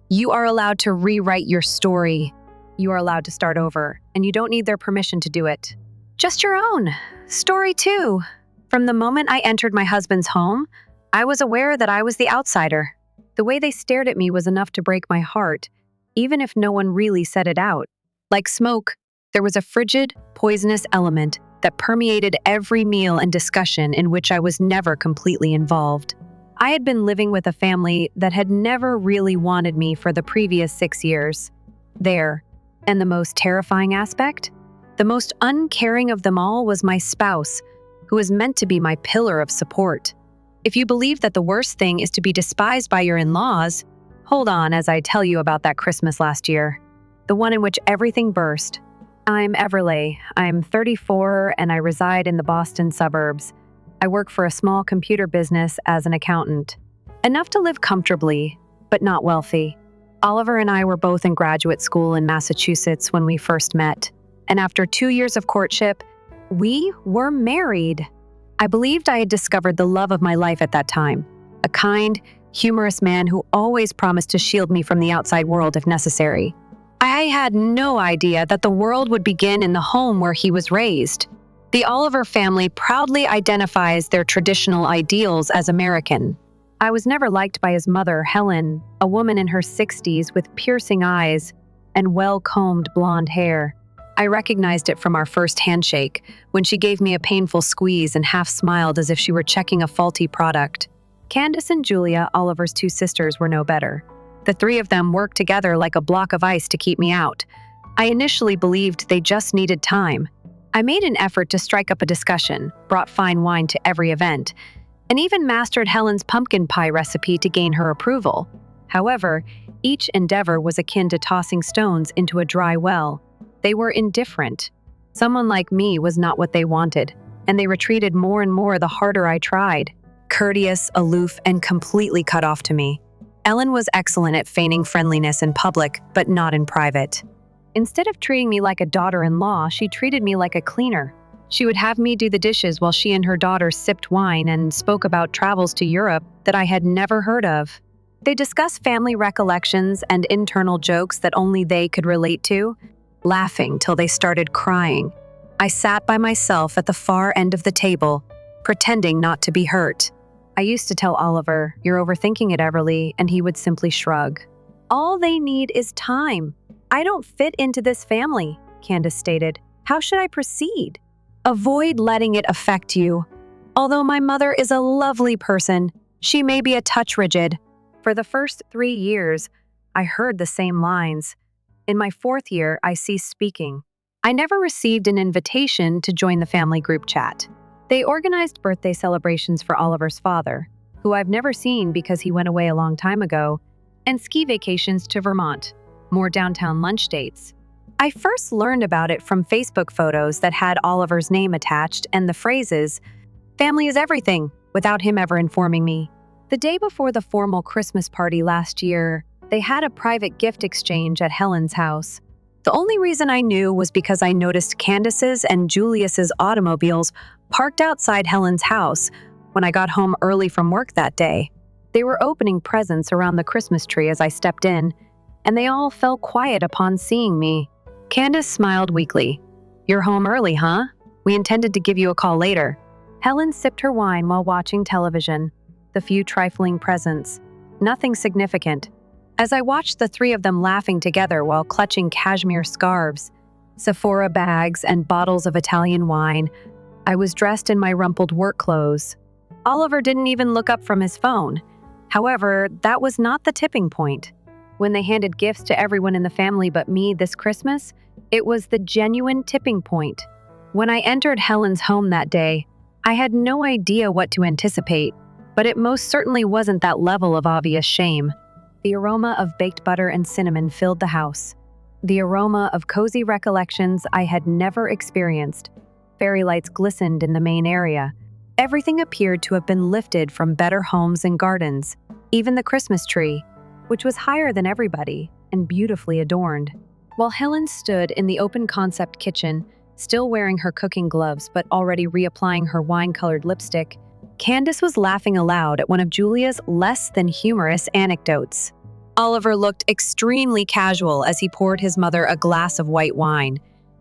Speaker 1: You are allowed to rewrite your story. You are allowed to start over, and you don't need their permission to do it. Just your own story too. From the moment I entered my husband's home, I was aware that I was the outsider. The way they stared at me was enough to break my heart, even if no one really said it out. Like smoke, there was a frigid, poisonous element that permeated every meal and discussion in which I was never completely involved. I had been living with a family that had never really wanted me for the previous 6 years. And the most terrifying aspect? The most uncaring of them all was my spouse, who was meant to be my pillar of support. If you believe that the worst thing is to be despised by your in-laws, hold on as I tell you about that Christmas last year, the one in which everything burst. I'm Everleigh. I'm 34 and I reside in the Boston suburbs. I work for a small computer business as an accountant. Enough to live comfortably, but not wealthy. Oliver and I were both in graduate school in Massachusetts when we first met, and after 2 years of courtship, we were married. I believed I had discovered the love of my life at that time, a kind, humorous man who always promised to shield me from the outside world if necessary. I had no idea that the world would begin in the home where he was raised. The Oliver family proudly identifies their traditional ideals as American. I was never liked by his mother, Helen, a woman in her 60s with piercing eyes and well-combed blonde hair. I recognized it from our first handshake, when she gave me a painful squeeze and half smiled as if she were checking a faulty product. Candace and Julia, Oliver's two sisters, were no better. The three of them worked together like a block of ice to keep me out. I initially believed they just needed time. I made an effort to strike up a discussion, brought fine wine to every event, and even mastered Helen's pumpkin pie recipe to gain her approval. However, each endeavor was akin to tossing stones into a dry well. They were indifferent. Someone like me was not what they wanted, and they retreated more and more the harder I tried. Courteous, aloof, and completely cut off to me. Ellen was excellent at feigning friendliness in public, but not in private. Instead of treating me like a daughter-in-law, she treated me like a cleaner. She would have me do the dishes while she and her daughter sipped wine and spoke about travels to Europe that I had never heard of. They discussed family recollections and internal jokes that only they could relate to, laughing till they started crying. I sat by myself at the far end of the table, pretending not to be hurt. I used to tell Oliver, "You're overthinking it, Everly," and he would simply shrug. "All they need is time. I don't fit into this family," Candace stated. "How should I proceed?" "Avoid letting it affect you. Although my mother is a lovely person, she may be a touch rigid." For the first 3 years, I heard the same lines. In my 4th year, I ceased speaking. I never received an invitation to join the family group chat. They organized birthday celebrations for Oliver's father, who I've never seen because he went away a long time ago, and ski vacations to Vermont, more downtown lunch dates. I first learned about it from Facebook photos that had Oliver's name attached and the phrases, "Family is everything," without him ever informing me. The day before the formal Christmas party last year, they had a private gift exchange at Helen's house. The only reason I knew was because I noticed Candace's and Julius's automobiles parked outside Helen's house when I got home early from work that day. They were opening presents around the Christmas tree as I stepped in, and they all fell quiet upon seeing me. Candace smiled weakly. "You're home early, huh? We intended to give you a call later." Helen sipped her wine while watching television. The few trifling presents. Nothing significant. As I watched the three of them laughing together while clutching cashmere scarves, Sephora bags, and bottles of Italian wine, I was dressed in my rumpled work clothes. Oliver didn't even look up from his phone. However, that was not the tipping point. When they handed gifts to everyone in the family but me this Christmas, it was the genuine tipping point. When I entered Helen's home that day, I had no idea what to anticipate, but it most certainly wasn't that level of obvious shame. The aroma of baked butter and cinnamon filled the house. The aroma of cozy recollections I had never experienced. Fairy lights glistened in the main area. Everything appeared to have been lifted from better homes and gardens, even the Christmas tree, which was higher than everybody and beautifully adorned. While Helen stood in the open-concept kitchen, still wearing her cooking gloves but already reapplying her wine-colored lipstick, Candace was laughing aloud at one of Julia's less than humorous anecdotes. Oliver looked extremely casual as he poured his mother a glass of white wine.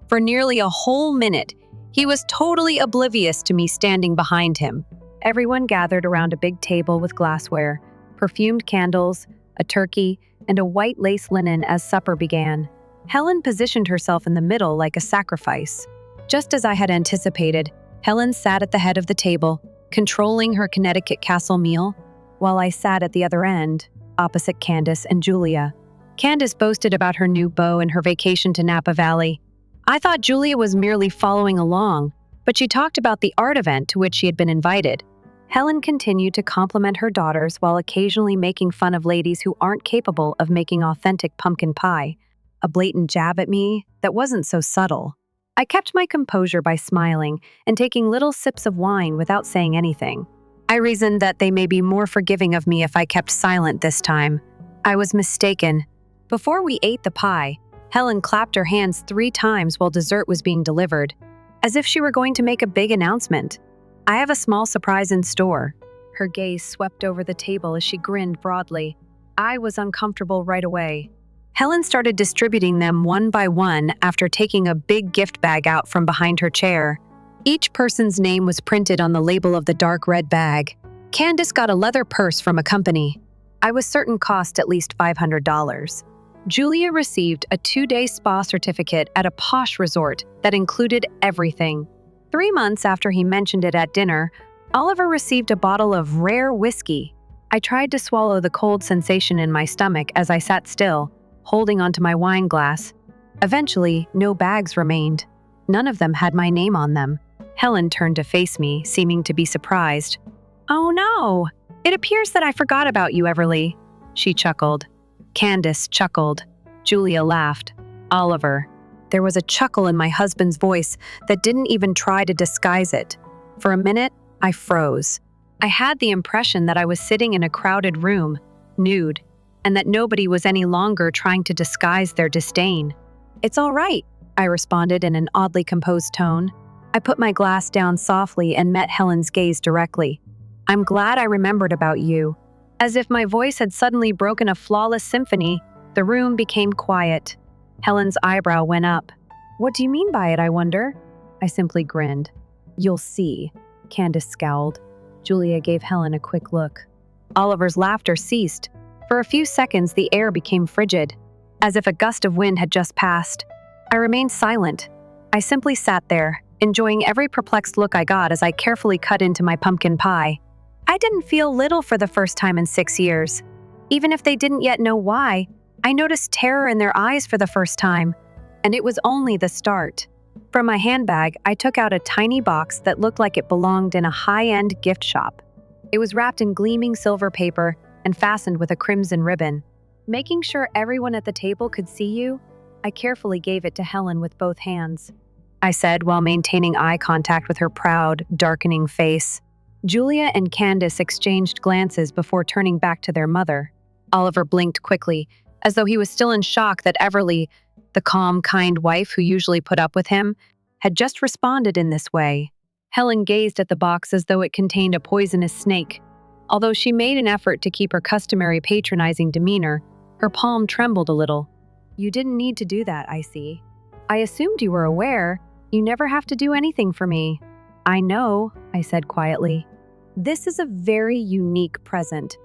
Speaker 1: For nearly a whole minute, he was totally oblivious to me standing behind him. Everyone gathered around a big table with glassware, perfumed candles, a turkey, and a white lace linen as supper began. Helen positioned herself in the middle like a sacrifice. Just as I had anticipated, Helen sat at the head of the table, controlling her Connecticut Castle meal, while I sat at the other end, opposite Candace and Julia. Candace boasted about her new beau and her vacation to Napa Valley. I thought Julia was merely following along, but she talked about the art event to which she had been invited. Helen continued to compliment her daughters while occasionally making fun of ladies who aren't capable of making authentic pumpkin pie, a blatant jab at me that wasn't so subtle. I kept my composure by smiling and taking little sips of wine without saying anything. I reasoned that they may be more forgiving of me if I kept silent this time. I was mistaken. Before we ate the pie, Helen clapped her hands 3 times while dessert was being delivered, as if she were going to make a big announcement. "I have a small surprise in store." Her gaze swept over the table as she grinned broadly. I was uncomfortable right away. Helen started distributing them one by one after taking a big gift bag out from behind her chair. Each person's name was printed on the label of the dark red bag. Candace got a leather purse from a company I was certain cost at least $500. Julia received a 2-day spa certificate at a posh resort that included everything. 3 months after he mentioned it at dinner, Oliver received a bottle of rare whiskey. I tried to swallow the cold sensation in my stomach as I sat still, holding onto my wine glass. Eventually, no bags remained. None of them had my name on them. Helen turned to face me, seeming to be surprised. "Oh no! It appears that I forgot about you, Everly." She chuckled. Candace chuckled. Julia laughed. Oliver. There was a chuckle in my husband's voice that didn't even try to disguise it. For a minute, I froze. I had the impression that I was sitting in a crowded room, nude, and that nobody was any longer trying to disguise their disdain. "It's all right," I responded in an oddly composed tone. I put my glass down softly and met Helen's gaze directly. "I'm glad I remembered about you." As if my voice had suddenly broken a flawless symphony, the room became quiet. Helen's eyebrow went up. "What do you mean by it, I wonder?" I simply grinned. "You'll see." Candace scowled. Julia gave Helen a quick look. Oliver's laughter ceased. For a few seconds, the air became frigid, as if a gust of wind had just passed. I remained silent. I simply sat there, enjoying every perplexed look I got as I carefully cut into my pumpkin pie. I didn't feel little for the first time in 6 years. Even if they didn't yet know why, I noticed terror in their eyes for the first time, and it was only the start. From my handbag, I took out a tiny box that looked like it belonged in a high-end gift shop. It was wrapped in gleaming silver paper and fastened with a crimson ribbon. Making sure everyone at the table could see you, I carefully gave it to Helen with both hands. I said while maintaining eye contact with her proud, darkening face. Julia and Candace exchanged glances before turning back to their mother. Oliver blinked quickly, as though he was still in shock that Everly, the calm, kind wife who usually put up with him, had just responded in this way. Helen gazed at the box as though it contained a poisonous snake. Although she made an effort to keep her customary patronizing demeanor, her palm trembled a little. "You didn't need to do that, I see. I assumed you were aware. You never have to do anything for me." "I know," I said quietly. "This is a very unique present."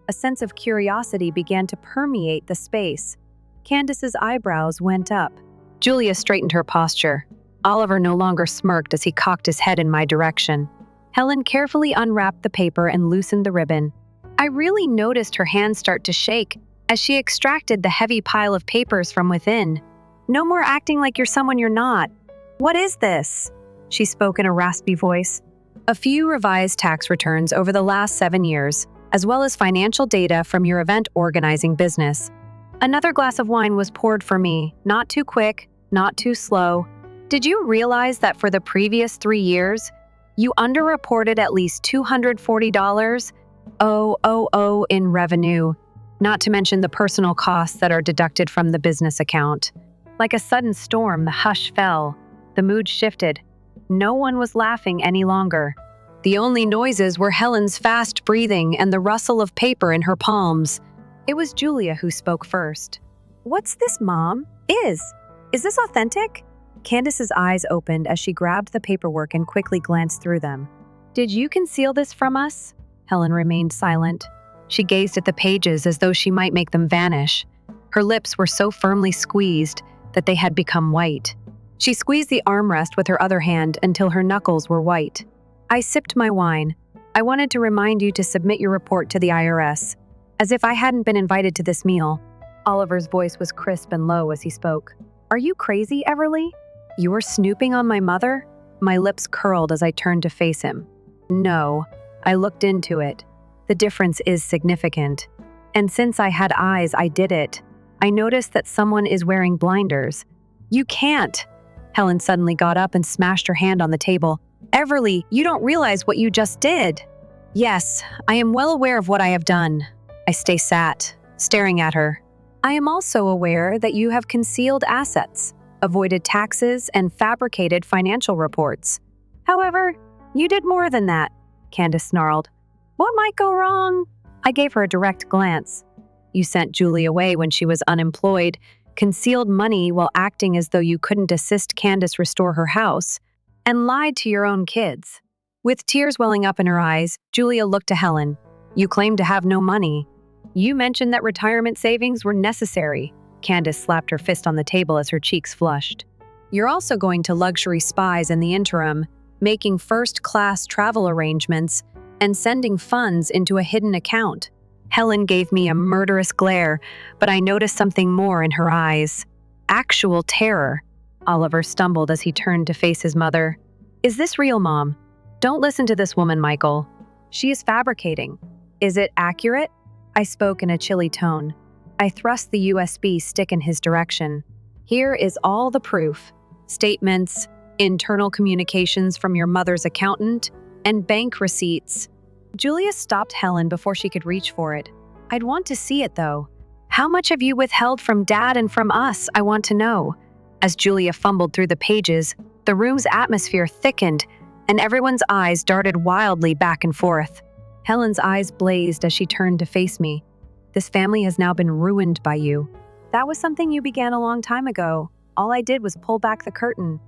Speaker 1: A sense of curiosity began to permeate the space. Candace's eyebrows went up. Julia straightened her posture. Oliver no longer smirked as he cocked his head in my direction. Helen carefully unwrapped the paper and loosened the ribbon. I really noticed her hands start to shake as she extracted the heavy pile of papers from within. "No more acting like you're someone you're not. What is this?" She spoke in a raspy voice. "A few revised tax returns over the last 7 years, as well as financial data from your event organizing business." Another glass of wine was poured for me, not too quick, not too slow. "Did you realize that for the previous 3 years, you underreported at least $240 in revenue, not to mention the personal costs that are deducted from the business account?" Like a sudden storm, the hush fell. The mood shifted. No one was laughing any longer. The only noises were Helen's fast breathing and the rustle of paper in her palms. It was Julia who spoke first. "What's this, Mom? Is this authentic?" Candace's eyes opened as she grabbed the paperwork and quickly glanced through them. "Did you conceal this from us?" Helen remained silent. She gazed at the pages as though she might make them vanish. Her lips were so firmly squeezed that they had become white. She squeezed the armrest with her other hand until her knuckles were white. I sipped my wine. "I wanted to remind you to submit your report to the IRS. As if I hadn't been invited to this meal." Oliver's voice was crisp and low as he spoke. "Are you crazy, Everly? You're snooping on my mother?" My lips curled as I turned to face him. "No." I looked into it. The difference is significant. And since I had eyes, I did it. I noticed that someone is wearing blinders. "You can't." Helen suddenly got up and smashed her hand on the table. "Everly, you don't realize what you just did." "Yes, I am well aware of what I have done." I sat, staring at her. "I am also aware that you have concealed assets, avoided taxes, and fabricated financial reports. However, you did more than that," Candace snarled. "What might go wrong?" I gave her a direct glance. "You sent Julie away when she was unemployed, concealed money while acting as though you couldn't assist Candace restore her house. and lied to your own kids. With tears welling up in her eyes, Julia looked to Helen. You claimed to have no money. You mentioned that retirement savings were necessary. Candace slapped her fist on the table as her cheeks flushed. You're also going to luxury spas in the interim, making first-class travel arrangements, and sending funds into a hidden account. Helen gave me a murderous glare, but I noticed something more in her eyes. Actual terror. Oliver stumbled as he turned to face his mother. Is this real, Mom? Don't listen to this woman, Michael. She is fabricating. Is it accurate? I spoke in a chilly tone. I thrust the USB stick in his direction. Here is all the proof. Statements, internal communications from your mother's accountant, and bank receipts. Julia stopped Helen before she could reach for it. I'd want to see it, though. How much have you withheld from Dad and from us, I want to know. As Julia fumbled through the pages, the room's atmosphere thickened, and everyone's eyes darted wildly back and forth. Helen's eyes blazed as she turned to face me. This family has now been ruined by you. That was something you began a long time ago. All I did was pull back the curtain.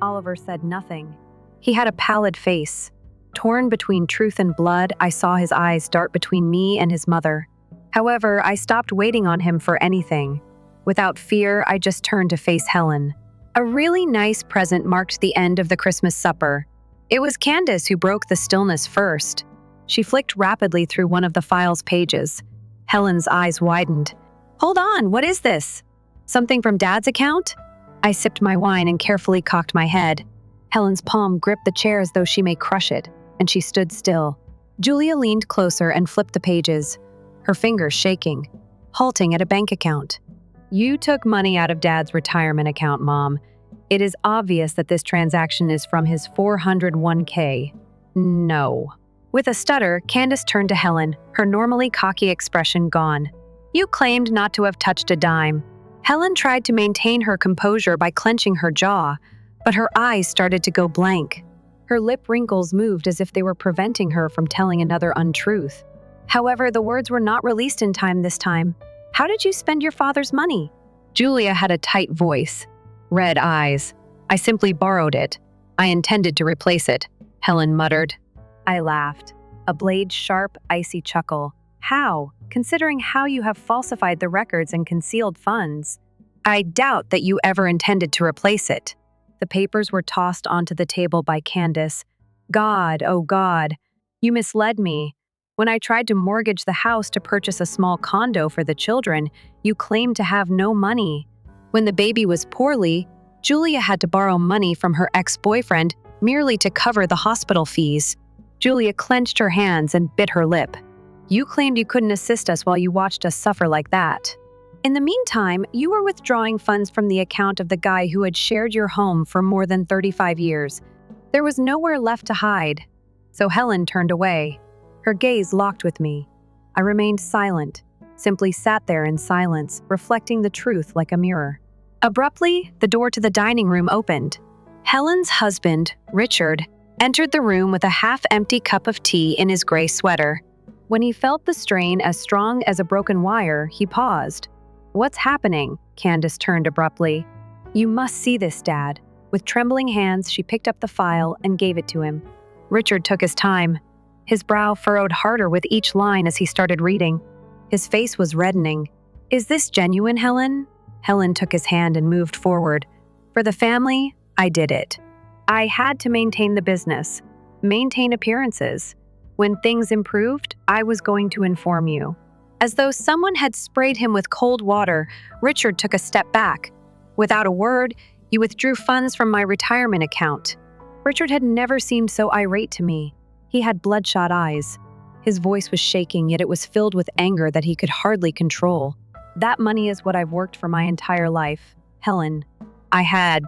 Speaker 1: Oliver said nothing. He had a pallid face. Torn between truth and blood, I saw his eyes dart between me and his mother. However, I stopped waiting on him for anything. Without fear, I just turned to face Helen. A really nice present marked the end of the Christmas supper. It was Candace who broke the stillness first. She flicked rapidly through one of the file's pages. Helen's eyes widened. Hold on, what is this? Something from Dad's account? I sipped my wine and carefully cocked my head. Helen's palm gripped the chair as though she may crush it, and she stood still. Julia leaned closer and flipped the pages, her fingers shaking, halting at a bank account. You took money out of Dad's retirement account, Mom. It is obvious that this transaction is from his 401k. No. With a stutter, Candace turned to Helen, her normally cocky expression gone. You claimed not to have touched a dime. Helen tried to maintain her composure by clenching her jaw, but her eyes started to go blank. Her lip wrinkles moved as if they were preventing her from telling another untruth. However, the words were not released in time this time. How did you spend your father's money? Julia had a tight voice, red eyes. I simply borrowed it. I intended to replace it, Helen muttered. I laughed, a blade-sharp, icy chuckle. How, considering how you have falsified the records and concealed funds? I doubt that you ever intended to replace it. The papers were tossed onto the table by Candace. God, oh God, you misled me. When I tried to mortgage the house to purchase a small condo for the children, you claimed to have no money. When the baby was poorly, Julia had to borrow money from her ex-boyfriend merely to cover the hospital fees. Julia clenched her hands and bit her lip. You claimed you couldn't assist us while you watched us suffer like that. In the meantime, you were withdrawing funds from the account of the guy who had shared your home for more than 35 years. There was nowhere left to hide. So Helen turned away. Her gaze locked with me. I remained silent, simply sat there in silence, reflecting the truth like a mirror. Abruptly, the door to the dining room opened. Helen's husband, Richard, entered the room with a half-empty cup of tea in his gray sweater. When he felt the strain as strong as a broken wire, he paused. What's happening? Candace turned abruptly. You must see this, Dad. With trembling hands, she picked up the file and gave it to him. Richard took his time. His brow furrowed harder with each line as he started reading. His face was reddening. Is this genuine, Helen? Helen took his hand and moved forward. For the family, I did it. I had to maintain the business, maintain appearances. When things improved, I was going to inform you. As though someone had sprayed him with cold water, Richard took a step back. Without a word, he withdrew funds from my retirement account. Richard had never seemed so irate to me. He had bloodshot eyes. His voice was shaking, yet it was filled with anger that he could hardly control. That money is what I've worked for my entire life. Helen, I had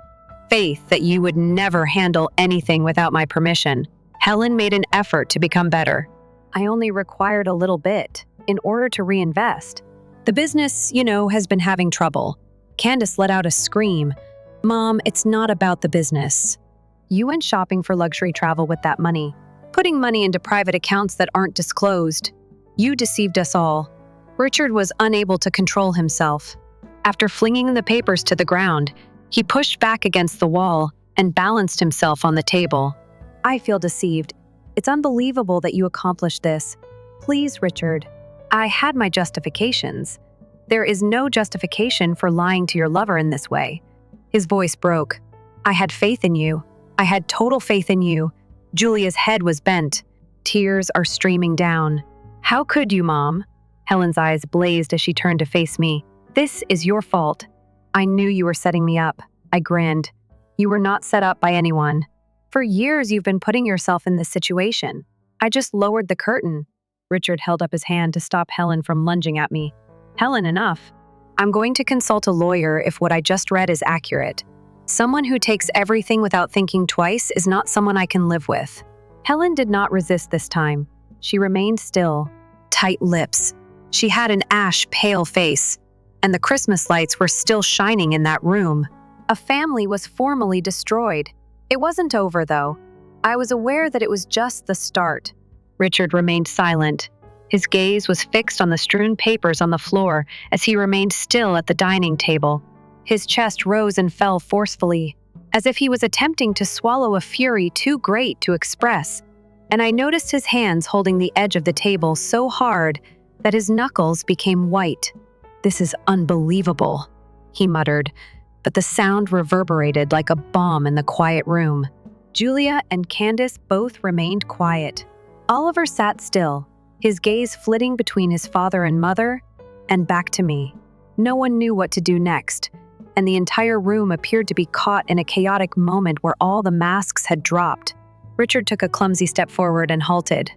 Speaker 1: faith that you would never handle anything without my permission. Helen made an effort to become better. I only required a little bit in order to reinvest. The business, has been having trouble. Candace let out a scream. Mom, it's not about the business. You went shopping for luxury travel with that money, putting money into private accounts that aren't disclosed. You deceived us all. Richard was unable to control himself. After flinging the papers to the ground, he pushed back against the wall and balanced himself on the table. I feel deceived. It's unbelievable that you accomplished this. Please, Richard. I had my justifications. There is no justification for lying to your lover in this way. His voice broke. I had faith in you. I had total faith in you. Julia's head was bent. Tears are streaming down. How could you, Mom? Helen's eyes blazed as she turned to face me. This is your fault. I knew you were setting me up. I grinned. You were not set up by anyone. For years, you've been putting yourself in this situation. I just lowered the curtain. Richard held up his hand to stop Helen from lunging at me. Helen, enough. I'm going to consult a lawyer if what I just read is accurate. Someone who takes everything without thinking twice is not someone I can live with. Helen did not resist this time. She remained still, tight lips. She had an ash-pale face, and the Christmas lights were still shining in that room. A family was formally destroyed. It wasn't over, though. I was aware that it was just the start. Richard remained silent. His gaze was fixed on the strewn papers on the floor as he remained still at the dining table. His chest rose and fell forcefully, as if he was attempting to swallow a fury too great to express, and I noticed his hands holding the edge of the table so hard that his knuckles became white. This is unbelievable, he muttered, but the sound reverberated like a bomb in the quiet room. Julia and Candace both remained quiet. Oliver sat still, his gaze flitting between his father and mother, and back to me. No one knew what to do next, and the entire room appeared to be caught in a chaotic moment where all the masks had dropped. Richard took a clumsy step forward and halted.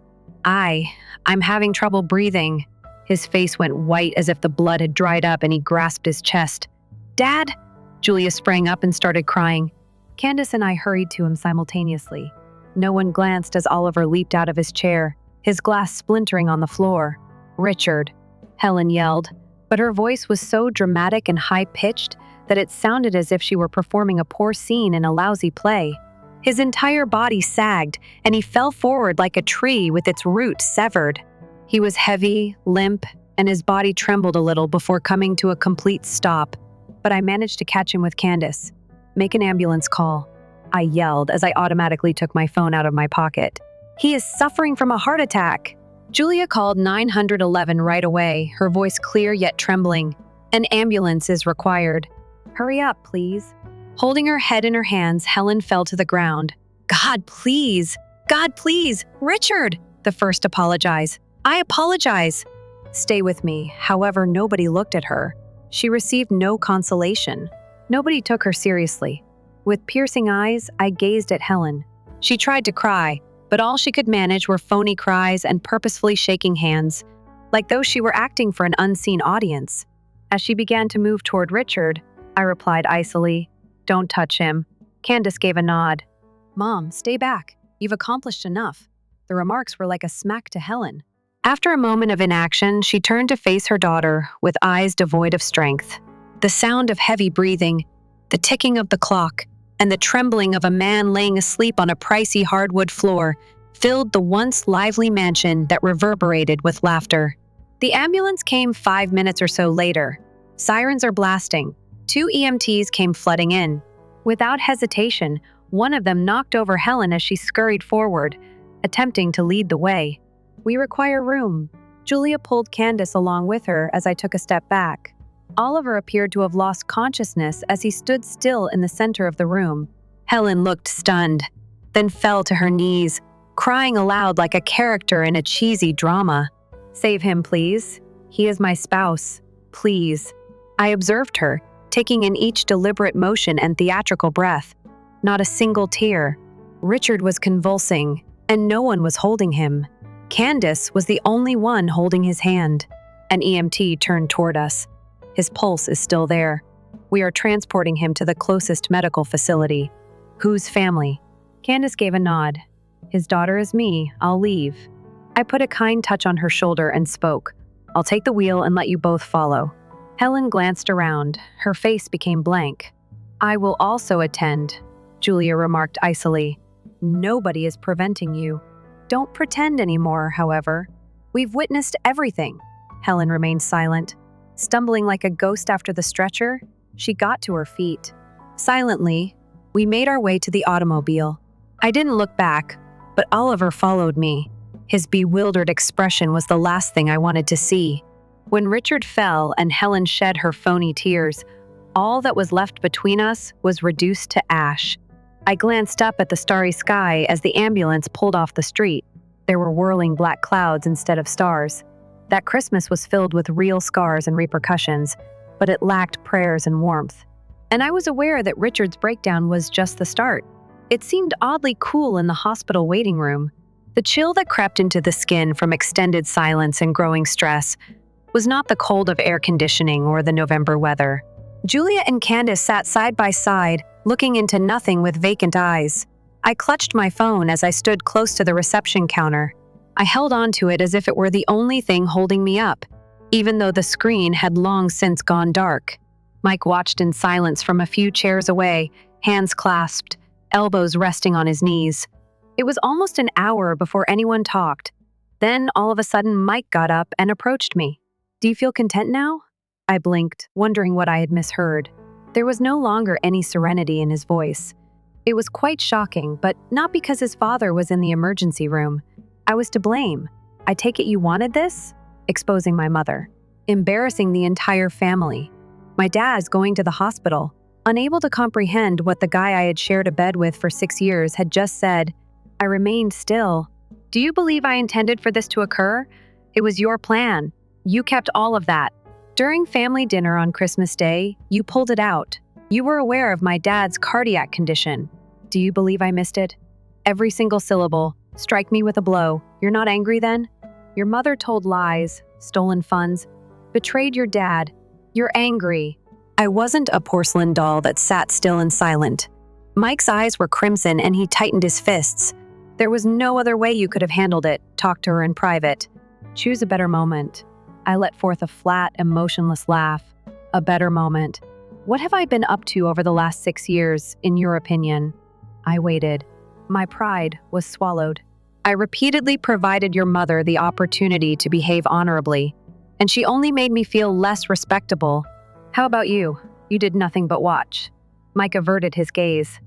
Speaker 1: I'm having trouble breathing. His face went white as if the blood had dried up, and he grasped his chest. Dad! Julia sprang up and started crying. Candace and I hurried to him simultaneously. No one glanced as Oliver leaped out of his chair, his glass splintering on the floor. Richard, Helen yelled, but her voice was so dramatic and high-pitched that it sounded as if she were performing a poor scene in a lousy play. His entire body sagged, and he fell forward like a tree with its roots severed. He was heavy, limp, and his body trembled a little before coming to a complete stop, but I managed to catch him with Candace. Make an ambulance call, I yelled as I automatically took my phone out of my pocket. He is suffering from a heart attack. Julia called 911 right away, her voice clear yet trembling. An ambulance is required. Hurry up, please. Holding her head in her hands, Helen fell to the ground. God, please! God, please! Richard! The first apologized. I apologize. Stay with me. However, nobody looked at her. She received no consolation. Nobody took her seriously. With piercing eyes, I gazed at Helen. She tried to cry, but all she could manage were phony cries and purposefully shaking hands, like though she were acting for an unseen audience. As she began to move toward Richard, I replied icily, Don't touch him. Candace gave a nod. Mom, stay back. You've accomplished enough. The remarks were like a smack to Helen. After a moment of inaction, she turned to face her daughter with eyes devoid of strength. The sound of heavy breathing, the ticking of the clock, and the trembling of a man laying asleep on a pricey hardwood floor filled the once lively mansion that reverberated with laughter. The ambulance came 5 minutes or so later. Sirens are blasting. 2 EMTs came flooding in. Without hesitation, one of them knocked over Helen as she scurried forward, attempting to lead the way. We require room. Julia pulled Candace along with her as I took a step back. Oliver appeared to have lost consciousness as he stood still in the center of the room. Helen looked stunned, then fell to her knees, crying aloud like a character in a cheesy drama. Save him, please. He is my spouse. Please. I observed her, taking in each deliberate motion and theatrical breath. Not a single tear. Richard was convulsing, and no one was holding him. Candace was the only one holding his hand. An EMT turned toward us. His pulse is still there. We are transporting him to the closest medical facility. Whose family? Candace gave a nod. His daughter is me. I'll leave. I put a kind touch on her shoulder and spoke. I'll take the wheel and let you both follow. Helen glanced around. Her face became blank. I will also attend, Julia remarked icily. Nobody is preventing you. Don't pretend anymore, however. We've witnessed everything. Helen remained silent. Stumbling like a ghost after the stretcher, she got to her feet. Silently, We made our way to the automobile. I didn't look back, but Oliver followed me. His bewildered expression was the last thing I wanted to see. When Richard fell and Helen shed her phony tears, all that was left between us was reduced to ash. I glanced up at the starry sky as the ambulance pulled off the street. There were whirling black clouds instead of stars. That Christmas was filled with real scars and repercussions, but it lacked prayers and warmth. And I was aware that Richard's breakdown was just the start. It seemed oddly cool in the hospital waiting room. The chill that crept into the skin from extended silence and growing stress was not the cold of air conditioning or the November weather. Julia and Candace sat side by side, looking into nothing with vacant eyes. I clutched my phone as I stood close to the reception counter. I held onto it as if it were the only thing holding me up, even though the screen had long since gone dark. Mike watched in silence from a few chairs away, hands clasped, elbows resting on his knees. It was almost an hour before anyone talked. Then, all of a sudden, Mike got up and approached me. "Do you feel content now?" I blinked, wondering what I had misheard. There was no longer any serenity in his voice. It was quite shocking, but not because his father was in the emergency room. I was to blame. "I take it you wanted this?" Exposing my mother. Embarrassing the entire family. My dad's going to the hospital. Unable to comprehend what the guy I had shared a bed with for 6 years had just said, I remained still. "Do you believe I intended for this to occur? It was your plan. You kept all of that. During family dinner on Christmas Day, you pulled it out. You were aware of my dad's cardiac condition. Do you believe I missed it? Every single syllable. Strike me with a blow. You're not angry then? Your mother told lies, stolen funds, betrayed your dad. You're angry." I wasn't a porcelain doll that sat still and silent. Mike's eyes were crimson and he tightened his fists. There was no other way you could have handled it, talked to her in private. Choose a better moment. I let forth a flat, emotionless laugh. A better moment. What have I been up to over the last 6 years, in your opinion? I waited. My pride was swallowed. I repeatedly provided your mother the opportunity to behave honorably, and she only made me feel less respectable. How about you? You did nothing but watch. Mike averted his gaze.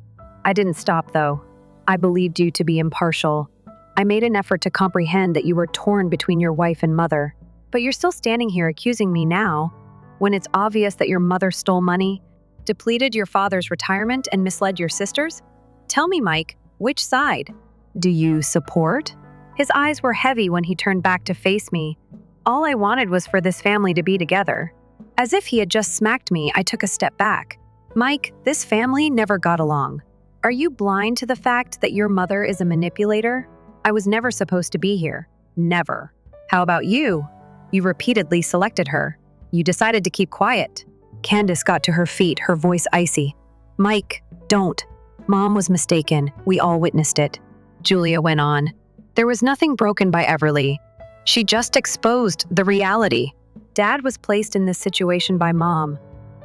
Speaker 1: I didn't stop, though. I believed you to be impartial. I made an effort to comprehend that you were torn between your wife and mother. But you're still standing here accusing me now, when it's obvious that your mother stole money, depleted your father's retirement, and misled your sisters? Tell me, Mike, which side? Do you support? His eyes were heavy when he turned back to face me. All I wanted was for this family to be together. As if he had just smacked me, I took a step back. Mike, this family never got along. Are you blind to the fact that your mother is a manipulator? I was never supposed to be here. Never. How about you? You repeatedly selected her. You decided to keep quiet. Candace got to her feet, her voice icy. Mike, don't. Mom was mistaken. We all witnessed it. Julia went on. There was nothing broken by Everly. She just exposed the reality. Dad was placed in this situation by Mom.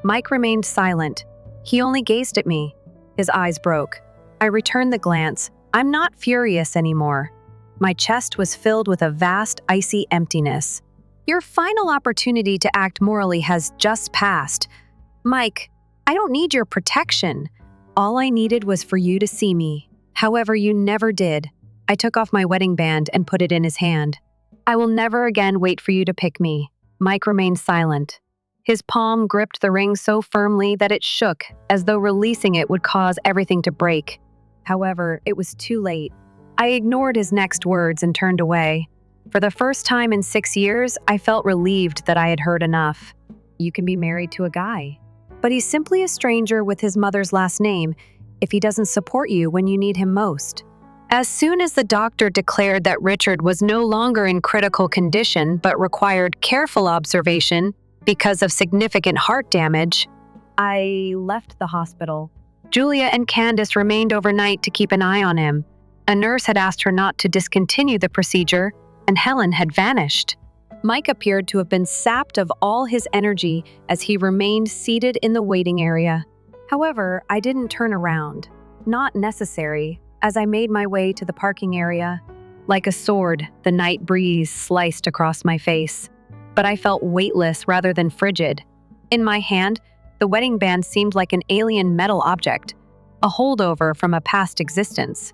Speaker 1: Mike remained silent. He only gazed at me. His eyes broke. I returned the glance. I'm not furious anymore. My chest was filled with a vast, icy emptiness. Your final opportunity to act morally has just passed. Mike, I don't need your protection. All I needed was for you to see me. However, you never did. I took off my wedding band and put it in his hand. I will never again wait for you to pick me. Mike remained silent. His palm gripped the ring so firmly that it shook, as though releasing it would cause everything to break. However, it was too late. I ignored his next words and turned away. For the first time in 6 years, I felt relieved that I had heard enough. You can be married to a guy, but he's simply a stranger with his mother's last name if he doesn't support you when you need him most. As soon as the doctor declared that Richard was no longer in critical condition but required careful observation because of significant heart damage, I left the hospital. Julia and Candace remained overnight to keep an eye on him. A nurse had asked her not to discontinue the procedure, and Helen had vanished. Mike appeared to have been sapped of all his energy as he remained seated in the waiting area. However, I didn't turn around. Not necessary, as I made my way to the parking area. Like a sword, the night breeze sliced across my face. But I felt weightless rather than frigid. In my hand, the wedding band seemed like an alien metal object. a holdover from a past existence.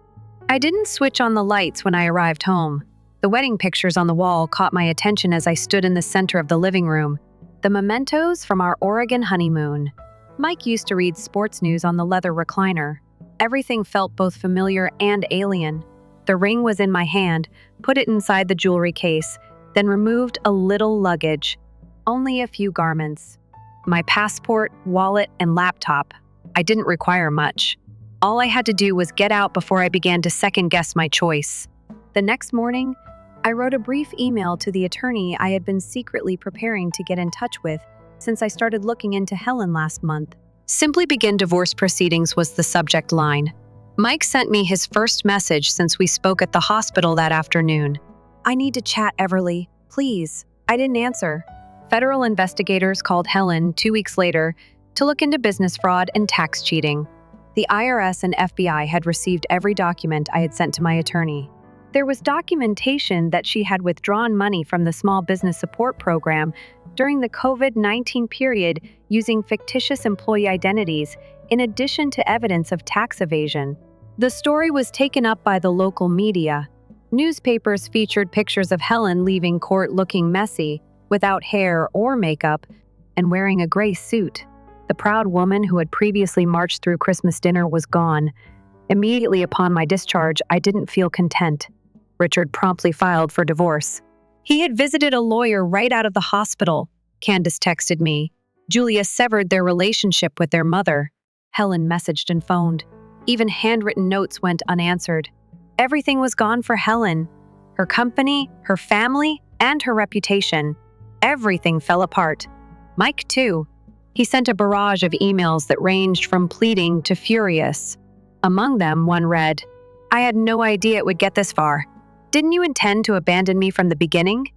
Speaker 1: I didn't switch on the lights when I arrived home. The wedding pictures on the wall caught my attention as I stood in the center of the living room, the mementos from our Oregon honeymoon. Mike used to read sports news on the leather recliner. Everything felt both familiar and alien. The ring was in my hand, put it inside the jewelry case, then removed a little luggage. Only a few garments. My passport, wallet, and laptop. I didn't require much. All I had to do was get out before I began to second-guess my choice. The next morning, I wrote a brief email to the attorney I had been secretly preparing to get in touch with since I started looking into Helen last month. Simply begin divorce proceedings was the subject line. Mike sent me his first message since we spoke at the hospital that afternoon. I need to chat, Everly. Please. I didn't answer. Federal investigators called Helen 2 weeks later to look into business fraud and tax cheating. The IRS and FBI had received every document I had sent to my attorney. There was documentation that she had withdrawn money from the Small Business Support Program during the COVID-19 period using fictitious employee identities, in addition to evidence of tax evasion. The story was taken up by the local media. Newspapers featured pictures of Helen leaving court looking messy, without hair or makeup, and wearing a gray suit. The proud woman who had previously marched through Christmas dinner was gone. Immediately upon my discharge, I didn't feel content. Richard promptly filed for divorce. He had visited a lawyer right out of the hospital, Candace texted me. Julia severed their relationship with their mother. Helen messaged and phoned. Even handwritten notes went unanswered. Everything was gone for Helen. Her company, her family, and her reputation. Everything fell apart. Mike, too. He sent a barrage of emails that ranged from pleading to furious. Among them, one read, "I had no idea it would get this far. Didn't you intend to abandon me from the beginning?"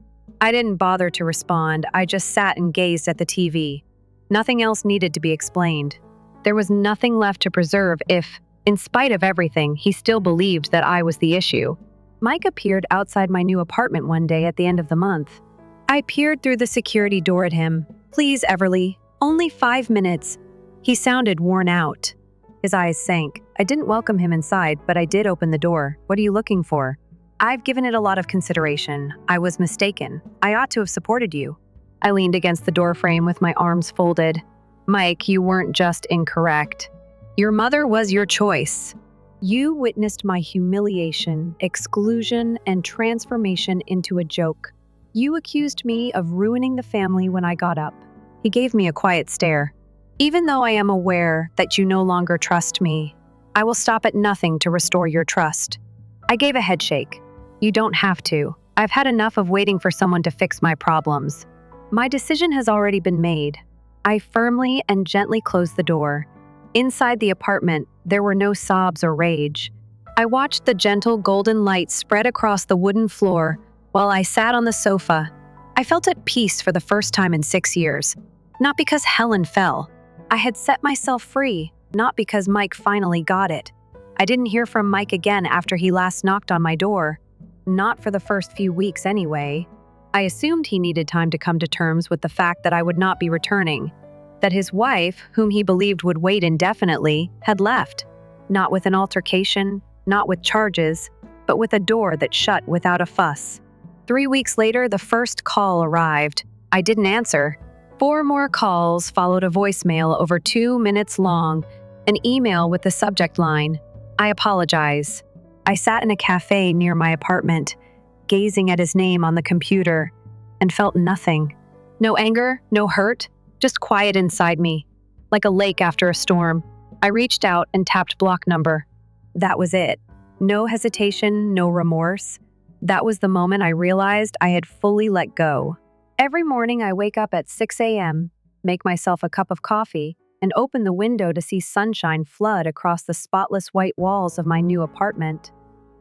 Speaker 1: I didn't bother to respond. I just sat and gazed at the TV. Nothing else needed to be explained. There was nothing left to preserve if, in spite of everything, he still believed that I was the issue. Mike appeared outside my new apartment one day at the end of the month. I peered through the security door at him. "Please, Everly, only 5 minutes." He sounded worn out. His eyes sank. I didn't welcome him inside, but I did open the door. "What are you looking for?" "I've given it a lot of consideration. I was mistaken. I ought to have supported you." I leaned against the doorframe with my arms folded. "Mike, you weren't just incorrect. Your mother was your choice. You witnessed my humiliation, exclusion, and transformation into a joke. You accused me of ruining the family when I got up." He gave me a quiet stare. "Even though I am aware that you no longer trust me, I will stop at nothing to restore your trust." I gave a headshake. "You don't have to. I've had enough of waiting for someone to fix my problems. My decision has already been made." I firmly and gently closed the door. Inside the apartment, there were no sobs or rage. I watched the gentle golden light spread across the wooden floor while I sat on the sofa. I felt at peace for the first time in 6 years. Not because Helen fell. I had set myself free, not because Mike finally got it. I didn't hear from Mike again after he last knocked on my door. Not for the first few weeks anyway. I assumed he needed time to come to terms with the fact that I would not be returning. That his wife, whom he believed would wait indefinitely, had left. Not with an altercation, not with charges, but with a door that shut without a fuss. 3 weeks later, the first call arrived. I didn't answer. 4 more calls followed a voicemail over 2 minutes long, an email with the subject line, "I apologize." I sat in a cafe near my apartment, gazing at his name on the computer, and felt nothing. No anger, no hurt, just quiet inside me, like a lake after a storm. I reached out and tapped block number. That was it. No hesitation, no remorse. That was the moment I realized I had fully let go. Every morning I wake up at 6 a.m., make myself a cup of coffee, and open the window to see sunshine flood across the spotless white walls of my new apartment.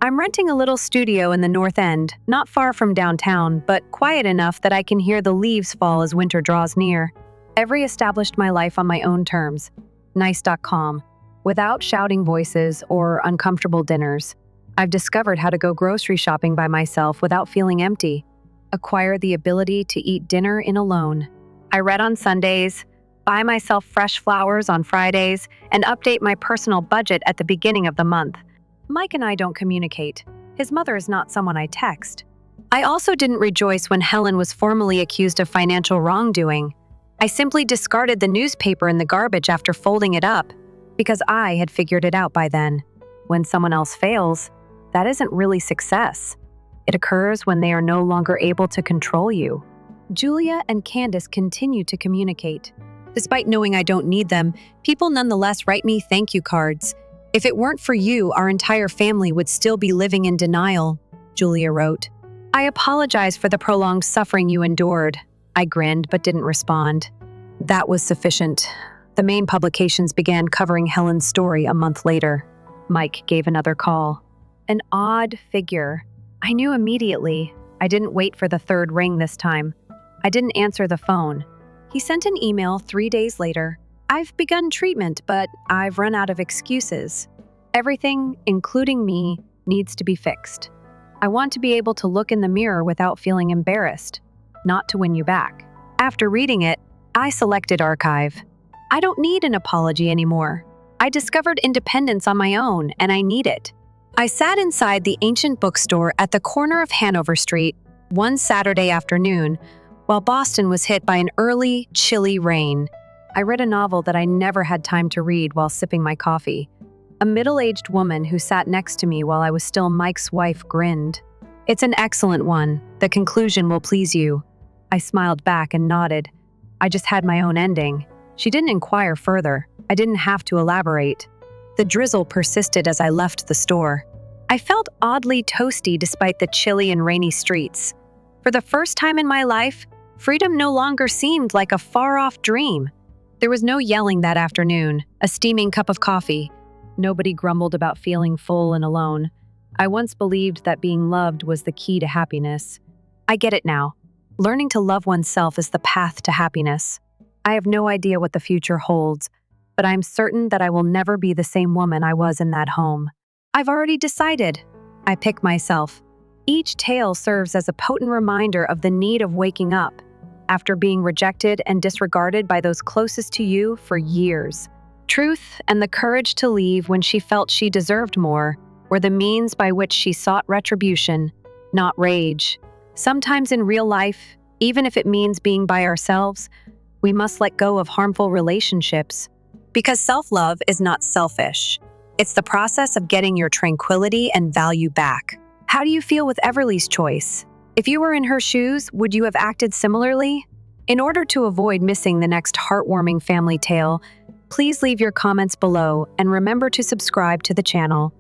Speaker 1: I'm renting a little studio in the North End, not far from downtown, but quiet enough that I can hear the leaves fall as winter draws near. I've established my life on my own terms, nice.com, without shouting voices or uncomfortable dinners. I've discovered how to go grocery shopping by myself without feeling empty, acquire the ability to eat dinner in alone. I read on Sundays, buy myself fresh flowers on Fridays, and update my personal budget at the beginning of the month. Mike and I don't communicate. His mother is not someone I text. I also didn't rejoice when Helen was formally accused of financial wrongdoing. I simply discarded the newspaper in the garbage after folding it up, because I had figured it out by then. When someone else fails, that isn't really success. It occurs when they are no longer able to control you. Julia and Candace continue to communicate. Despite knowing I don't need them, people nonetheless write me thank you cards. If it weren't for you, our entire family would still be living in denial, Julia wrote. I apologize for the prolonged suffering you endured. I grinned but didn't respond. That was sufficient. The main publications began covering Helen's story a month later. Mike gave another call. An odd figure. I knew immediately. I didn't wait for the third ring this time. I didn't answer the phone. He sent an email 3 days later. I've begun treatment, but I've run out of excuses. Everything, including me, needs to be fixed. I want to be able to look in the mirror without feeling embarrassed, not to win you back. After reading it, I selected archive. I don't need an apology anymore. I discovered independence on my own, and I need it. I sat inside the ancient bookstore at the corner of Hanover Street one Saturday afternoon while Boston was hit by an early, chilly rain. I read a novel that I never had time to read while sipping my coffee. A middle-aged woman who sat next to me while I was still Mike's wife grinned. It's an excellent one. The conclusion will please you. I smiled back and nodded. I just had my own ending. She didn't inquire further. I didn't have to elaborate. The drizzle persisted as I left the store. I felt oddly toasty despite the chilly and rainy streets. For the first time in my life, freedom no longer seemed like a far-off dream. There was no yelling that afternoon, a steaming cup of coffee. Nobody grumbled about feeling full and alone. I once believed that being loved was the key to happiness. I get it now. Learning to love oneself is the path to happiness. I have no idea what the future holds, but I'm certain that I will never be the same woman I was in that home. I've already decided. I pick myself. Each tale serves as a potent reminder of the need of waking up after being rejected and disregarded by those closest to you for years. Truth and the courage to leave when she felt she deserved more were the means by which she sought retribution, not rage. Sometimes in real life, even if it means being by ourselves, we must let go of harmful relationships. Because self-love is not selfish. It's the process of getting your tranquility and value back. How do you feel with Everly's choice? If you were in her shoes, would you have acted similarly? In order to avoid missing the next heartwarming family tale, please leave your comments below and remember to subscribe to the channel.